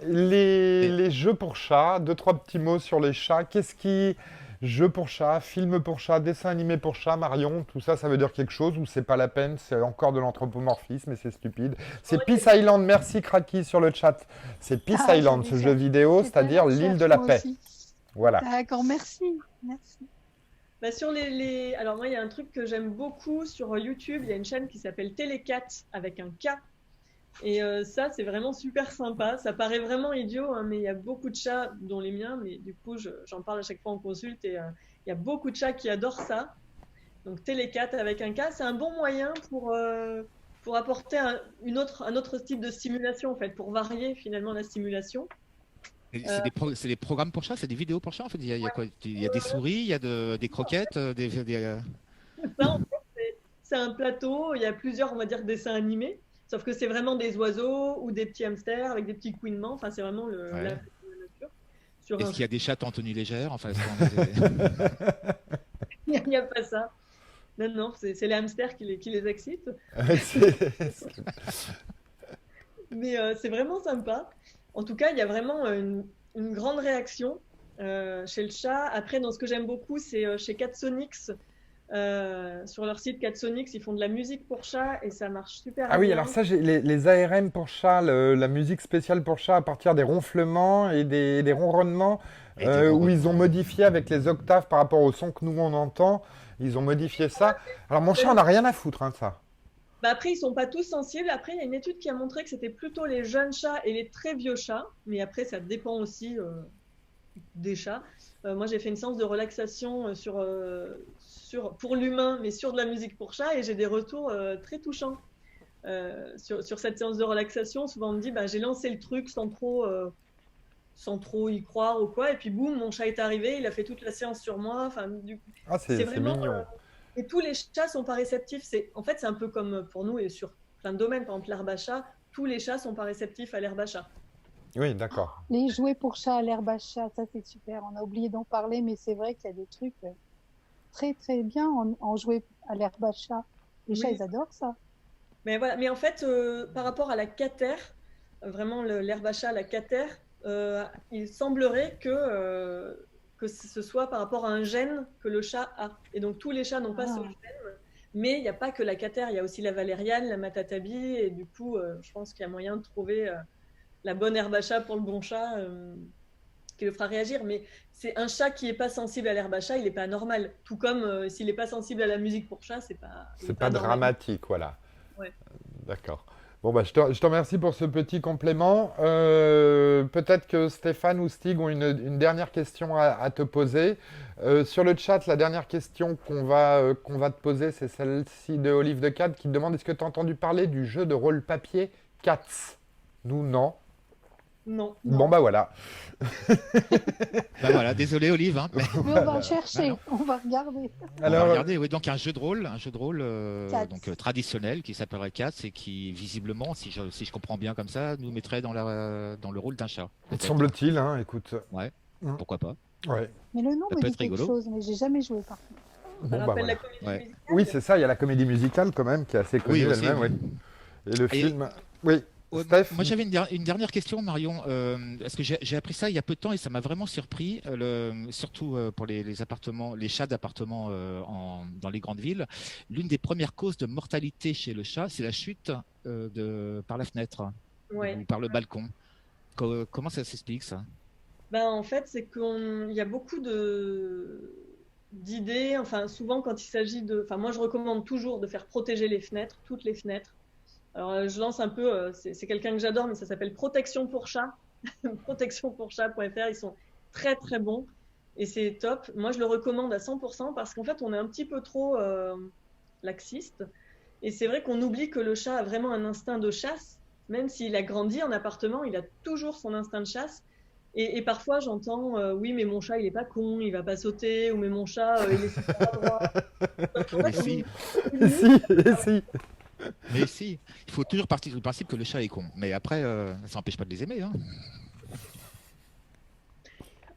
S1: Les jeux pour chats, deux, trois petits mots sur les chats. Qu'est-ce qui. Jeux pour chats, films pour chats, dessins animés pour chats, Marion, tout ça, ça veut dire quelque chose ou c'est pas la peine, c'est encore de l'anthropomorphisme et c'est stupide. C'est Peace Island, merci Kraki sur le chat. C'est Peace
S4: Ah,
S1: Island,
S4: j'ai
S1: ce
S4: vu
S1: jeu
S4: ça.
S1: vidéo,
S4: J'étais à la
S1: c'est-à-dire l'île de
S4: recherche,
S1: la
S4: moi
S1: paix.
S4: aussi.
S1: Voilà.
S4: D'accord, merci. Merci.
S2: Bah, sur Alors moi, il y a un truc que j'aime beaucoup sur YouTube. Il y a une chaîne qui s'appelle Télécat avec un K. Et ça, c'est vraiment super sympa. Ça paraît vraiment idiot, hein, mais il y a beaucoup de chats, dont les miens, mais du coup, j'en parle à chaque fois en consulte et il y a beaucoup de chats qui adorent ça. Donc Télécat avec un K, c'est un bon moyen pour apporter un autre type de stimulation, en fait, pour varier finalement la stimulation.
S3: C'est des programmes pour chats, c'est des vidéos pour chats en fait. Il y a quoi? Il y a des souris, il y a des croquettes,
S2: Ça, en fait, c'est un plateau, il y a plusieurs, on va dire, dessins animés, sauf que c'est vraiment des oiseaux ou des petits hamsters avec des petits couinements, enfin c'est vraiment
S3: Ouais.
S2: la nature. Sur
S3: Est-ce
S2: un...
S3: qu'il y a des chats en tenue légère? Enfin,
S2: Il n'y a pas ça. Non, non, c'est les hamsters qui les excitent, mais c'est vraiment sympa. En tout cas, il y a vraiment une grande réaction chez le chat. Après, dans ce que j'aime beaucoup, c'est chez Catsonix. Sur leur site Catsonix, ils font de la musique pour chat et ça marche super
S1: Ah oui,
S2: bien.
S1: alors ça, j'ai les ARM pour chat, la musique spéciale pour chat à partir des ronflements et des ronronnements,
S3: Et des
S1: où ils ont
S3: ronronnements.
S1: modifié avec les octaves par rapport au son que nous on entend. Ils ont modifié ça. Alors mon chat, on n'a rien à foutre, hein, de ça.
S2: Bah après, ils sont pas tous sensibles. Après, il y a une étude qui a montré que c'était plutôt les jeunes chats et les très vieux chats. Mais après, ça dépend aussi des chats. Moi, j'ai fait une séance de relaxation pour l'humain, mais sur de la musique pour chat, et j'ai des retours très touchants. Sur cette séance de relaxation, souvent on me dit, bah, j'ai lancé le truc sans trop y croire ou quoi, et puis boum, mon chat est arrivé, il a fait toute la séance sur moi. Enfin,
S1: Ah,
S2: c'est
S1: c'est
S2: vraiment...
S1: mignon.
S2: Et tous les chats sont pas réceptifs. En fait, c'est un peu comme pour nous et sur plein de domaines. Par exemple, l'herbe à chat, tous les chats sont pas réceptifs à l'herbe à chat.
S1: Oui, d'accord.
S4: Les jouets pour chat à l'herbe à chat, ça c'est super. On a oublié d'en parler, mais c'est vrai qu'il y a des trucs très très bien en jouets à l'herbe à chat. Les chats,
S2: Oui,
S4: ils adorent ça.
S2: mais voilà. Mais en fait, par rapport à la cater, vraiment l'herbe à chat, la cater, il semblerait que ce soit par rapport à un gène que le chat a. Et donc tous les chats n'ont pas ce
S4: Ah.
S2: gène, mais il n'y a pas que la cater, il y a aussi la valériane, la matatabi, et du coup, je pense qu'il y a moyen de trouver la bonne herbe à chat pour le bon chat qui le fera réagir. Mais c'est un chat qui n'est pas sensible à l'herbe à chat, il n'est pas normal. Tout comme s'il n'est pas sensible à la musique pour chat, il
S1: C'est
S2: n'est
S1: pas
S2: pas normal.
S1: dramatique, voilà.
S2: Ouais.
S1: D'accord. Bon, bah, je te remercie pour ce petit complément. Peut-être que Stéphane ou Stig ont une dernière question à te poser. Sur le chat, la dernière question qu'on va te poser, c'est celle-ci de Olive de Cad qui te demande est-ce que tu as entendu parler du jeu de rôle papier Cats? Nous, non.
S2: Non.
S1: Bon, bah voilà.
S3: Bah voilà, désolé Olive, hein, mais
S4: Mais on va chercher,
S3: non.
S4: on va regarder.
S3: on va
S1: Alors,
S3: regarder. Oui, donc un jeu de rôle,
S4: Cats.
S3: donc traditionnel qui s'appellerait Cats et qui visiblement, si je comprends bien comme ça, nous mettrait dans le rôle d'un chat.
S1: il te
S3: peut-être.
S1: semble-t-il, hein, écoute.
S3: Ouais,
S1: Mm.
S3: pourquoi pas.
S1: Ouais.
S4: Mais le nom
S3: Ça
S4: me
S3: peut
S4: dit
S3: être
S4: quelque
S3: rigolo.
S4: chose, mais j'ai jamais joué par contre.
S2: Ça
S1: Bon, bah
S2: rappelle
S1: voilà.
S2: la comédie
S3: Ouais.
S2: musicale.
S1: Oui, c'est ça, il y a la comédie musicale quand même qui est assez connue
S3: Oui, aussi,
S1: elle-même.
S3: oui.
S1: Oui. Et le
S3: Et-
S1: film. Oui,
S3: Ouais,
S1: Steph.
S3: moi j'avais une dernière question, Marion, parce que j'ai appris ça il y a peu de temps et ça m'a vraiment surpris, surtout pour les appartements, les chats d'appartements dans les grandes villes. L'une des premières causes de mortalité chez le chat, c'est la chute par la fenêtre
S2: Ouais.
S3: ou par le balcon. Comment ça s'explique ça?
S2: Ben, en fait, c'est qu'il y a beaucoup d'idées. Enfin, souvent, quand il s'agit de. Enfin, moi, je recommande toujours de faire protéger les fenêtres, toutes les fenêtres. Alors, je lance un peu. C'est quelqu'un que j'adore, mais ça s'appelle Protection pour chat. Protectionpourchat.fr. Ils sont très, très bons. Et c'est top. Moi, je le recommande à 100% parce qu'en fait, on est un petit peu trop laxiste. Et c'est vrai qu'on oublie que le chat a vraiment un instinct de chasse. Même s'il a grandi en appartement, il a toujours son instinct de chasse. Et parfois, j'entends oui, mais mon chat, il est pas con, il va pas sauter, ou mais mon chat, il est super adroit. Donc, en
S3: Mais
S2: fait,
S3: si,
S1: Et si, et si.
S3: mais si. Il faut toujours partir du principe que le chat est con. Mais après, ça n'empêche pas de les aimer, hein.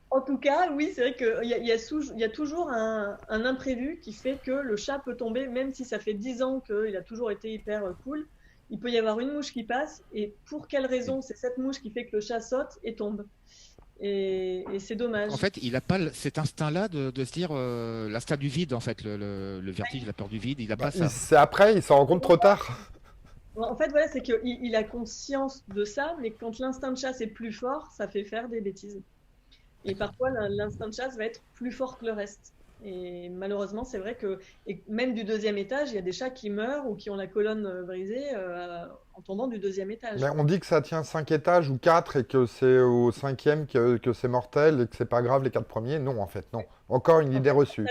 S2: En tout cas, oui, c'est vrai qu'il y a toujours un imprévu qui fait que le chat peut tomber, même si ça fait 10 ans qu'il a toujours été hyper cool. Il peut y avoir une mouche qui passe, et pour quelle raison c'est cette mouche qui fait que le chat saute et tombe. Et c'est dommage.
S3: En fait, il n'a pas cet instinct-là de se dire l'instinct du vide, en fait, le vertige, la peur du vide, il n'a pas ça.
S1: C'est après, il s'en rend compte trop tard.
S2: En fait, voilà, c'est qu'il a conscience de ça, mais quand l'instinct de chasse est plus fort, ça fait faire des bêtises. Et parfois, l'instinct de chasse va être plus fort que le reste. Et malheureusement, c'est vrai que et même du deuxième étage, il y a des chats qui meurent ou qui ont la colonne brisée en tombant du deuxième étage.
S1: Mais on dit que ça tient 5 étages ou 4 et que c'est au cinquième que c'est mortel et que c'est pas grave les 4 premiers. Non, en fait, non. Encore une idée reçue.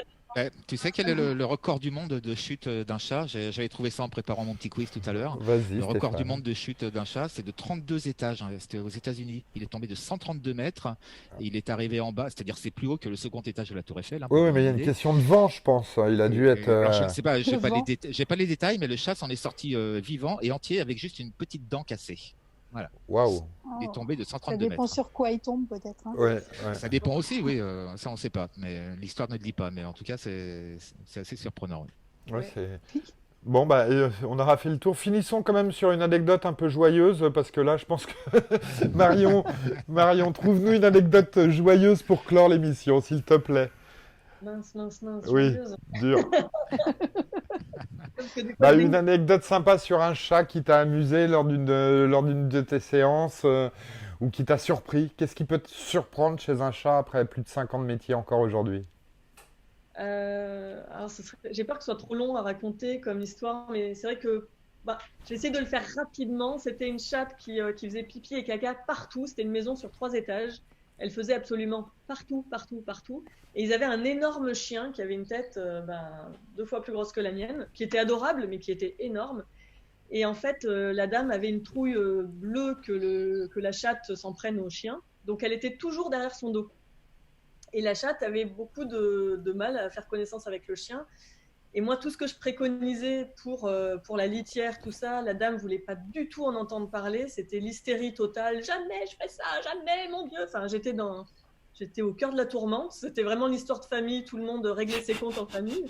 S3: Tu sais quel est le record du monde de chute d'un chat? J'avais trouvé ça en préparant mon petit quiz tout à l'heure.
S1: Vas-y,
S3: Le record du
S1: Stéphane.
S3: monde de chute d'un chat, c'est de 32 étages, hein. C'était aux États-Unis. Il est tombé de 132 mètres et il est arrivé en bas, c'est-à-dire c'est plus haut que le second étage de la Tour Eiffel, hein, pour
S1: Oui,
S3: donner
S1: mais il y a
S3: une
S1: une
S3: idée.
S1: question de vent, je pense. Il a dû être.
S3: Alors, je ne sais pas, j'ai
S4: Le
S3: pas
S4: vent.
S3: j'ai pas les détails, mais le chat s'en est sorti vivant et entier avec juste une petite dent cassée.
S1: Waouh.
S3: Il est
S4: Oh,
S3: tombé de
S4: ça
S3: 132
S4: dépend
S3: mètres.
S4: sur quoi il tombe peut-être. Hein.
S1: Ouais, ouais.
S3: Ça dépend aussi, oui, ça on ne sait pas, mais l'histoire ne le dit pas. Mais en tout cas, c'est assez surprenant. Oui.
S1: Ouais,
S2: Ouais.
S1: c'est. Bon, bah, on aura fait le tour. Finissons quand même sur une anecdote un peu joyeuse, parce que là, je pense que Marion, trouve-nous une anecdote joyeuse pour clore l'émission, s'il te plaît.
S2: Mince,
S1: Oui.
S2: joyeuse.
S1: Dur.
S2: Parce que du coup,
S1: Bah,
S2: avec-
S1: une anecdote sympa sur un chat qui t'a amusé lors d'une de tes séances ou qui t'a surpris. Qu'est-ce qui peut te surprendre chez un chat après plus de 5 ans de métier encore aujourd'hui?
S2: alors j'ai peur que ce soit trop long à raconter comme histoire, mais c'est vrai que j'ai essayé de le faire rapidement. C'était une chatte qui faisait pipi et caca partout. C'était une maison sur 3 étages. Elle faisait absolument partout, partout, partout. Et ils avaient un énorme chien qui avait une tête 2 fois plus grosse que la mienne, qui était adorable, mais qui était énorme. Et en fait, la dame avait une trouille bleue que la chatte s'en prenne au chien. Donc elle était toujours derrière son dos. Et la chatte avait beaucoup de mal à faire connaissance avec le chien. Et moi, tout ce que je préconisais pour la litière, tout ça, la dame voulait pas du tout en entendre parler. C'était l'hystérie totale. Jamais je fais ça, jamais, mon Dieu. Enfin, j'étais au cœur de la tourmente. C'était vraiment l'histoire de famille. Tout le monde réglait ses comptes en famille.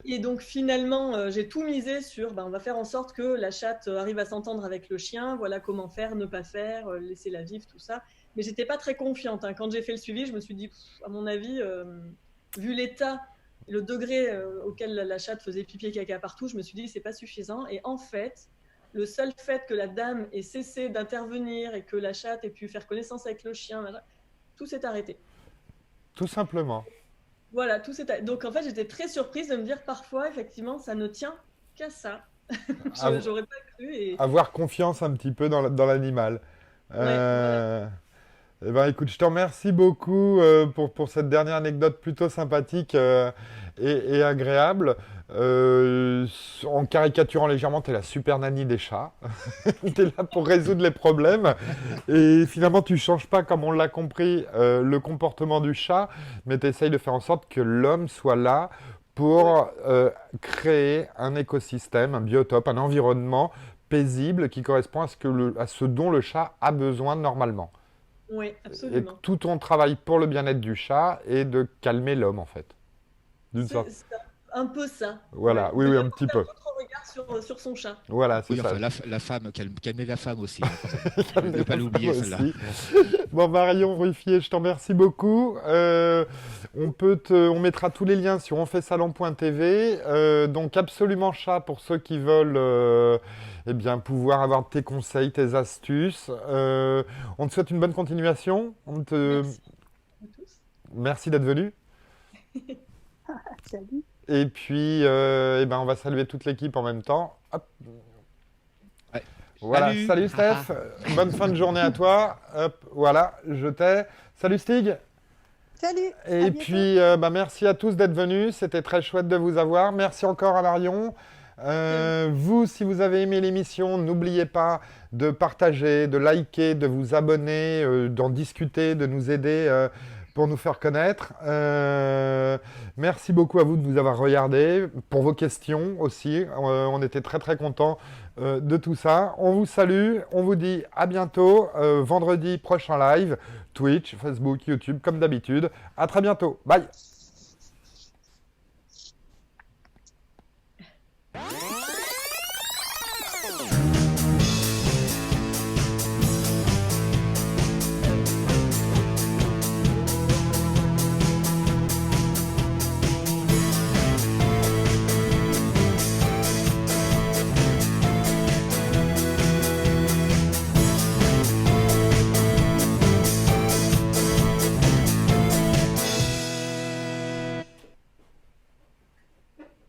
S2: Et donc finalement, j'ai tout misé sur, on va faire en sorte que la chatte arrive à s'entendre avec le chien. Voilà comment faire, ne pas faire, laisser la vivre, tout ça. Mais j'étais pas très confiante. Quand j'ai fait le suivi, je me suis dit, à mon avis, vu l'état, le degré auquel la chatte faisait pipi et caca partout, je me suis dit, c'est pas suffisant. Et en fait, le seul fait que la dame ait cessé d'intervenir et que la chatte ait pu faire connaissance avec le chien, tout s'est arrêté.
S1: Tout simplement.
S2: Voilà, tout s'est arrêté. Donc en fait, j'étais très surprise de me dire parfois, effectivement, ça ne tient qu'à ça. J'aurais pas cru.
S1: Avoir confiance un petit peu dans l'animal.
S2: Voilà.
S1: Eh ben, écoute, je te remercie beaucoup pour cette dernière anecdote plutôt sympathique et agréable. En caricaturant légèrement, tu es la super nanny des chats. Tu es là pour résoudre les problèmes. Et finalement, tu ne changes pas, comme on l'a compris, le comportement du chat, mais tu essayes de faire en sorte que l'homme soit là pour créer un écosystème, un biotope, un environnement paisible qui correspond à ce dont le chat a besoin normalement.
S2: Oui,
S1: Et
S2: absolument.
S1: tout ton travail pour le bien-être du chat est de calmer l'homme, en fait. D'une sorte.
S2: C'est un peu ça.
S1: Voilà,
S2: Ouais.
S1: oui,
S2: De
S1: un petit peu.
S2: autre regard sur son chat.
S1: Voilà, c'est
S3: Oui,
S1: ça.
S3: enfin, la femme, calmer la femme aussi. Ne pas l'oublier,
S1: Moi
S3: celle-là.
S1: aussi. Bon, Marion Ruffier, je t'en remercie beaucoup. On mettra tous les liens sur onfaitsalon.tv. Donc, absolument chat pour ceux qui veulent pouvoir avoir tes conseils, tes astuces. On te souhaite une bonne continuation.
S2: Merci à tous.
S1: Merci d'être venu.
S4: Salut.
S1: Et puis, on va saluer toute l'équipe en même temps. Hop.
S3: Ouais.
S1: Voilà, salut
S3: Salut.
S1: Steph. Bonne fin de journée à toi. Hop, voilà, je t'ai. Salut Stig.
S4: Salut. à
S1: Et
S4: bientôt.
S1: puis, merci à tous d'être venus. C'était très chouette de vous avoir. Merci encore à Marion. Vous, si vous avez aimé l'émission, n'oubliez pas de partager, de liker, de vous abonner, d'en discuter, de nous aider pour nous faire connaître. Merci beaucoup à vous de nous avoir regardés, pour vos questions aussi. On était très très contents de tout ça. On vous salue, on vous dit à bientôt, vendredi prochain live, Twitch, Facebook, YouTube, comme d'habitude. À très bientôt. Bye.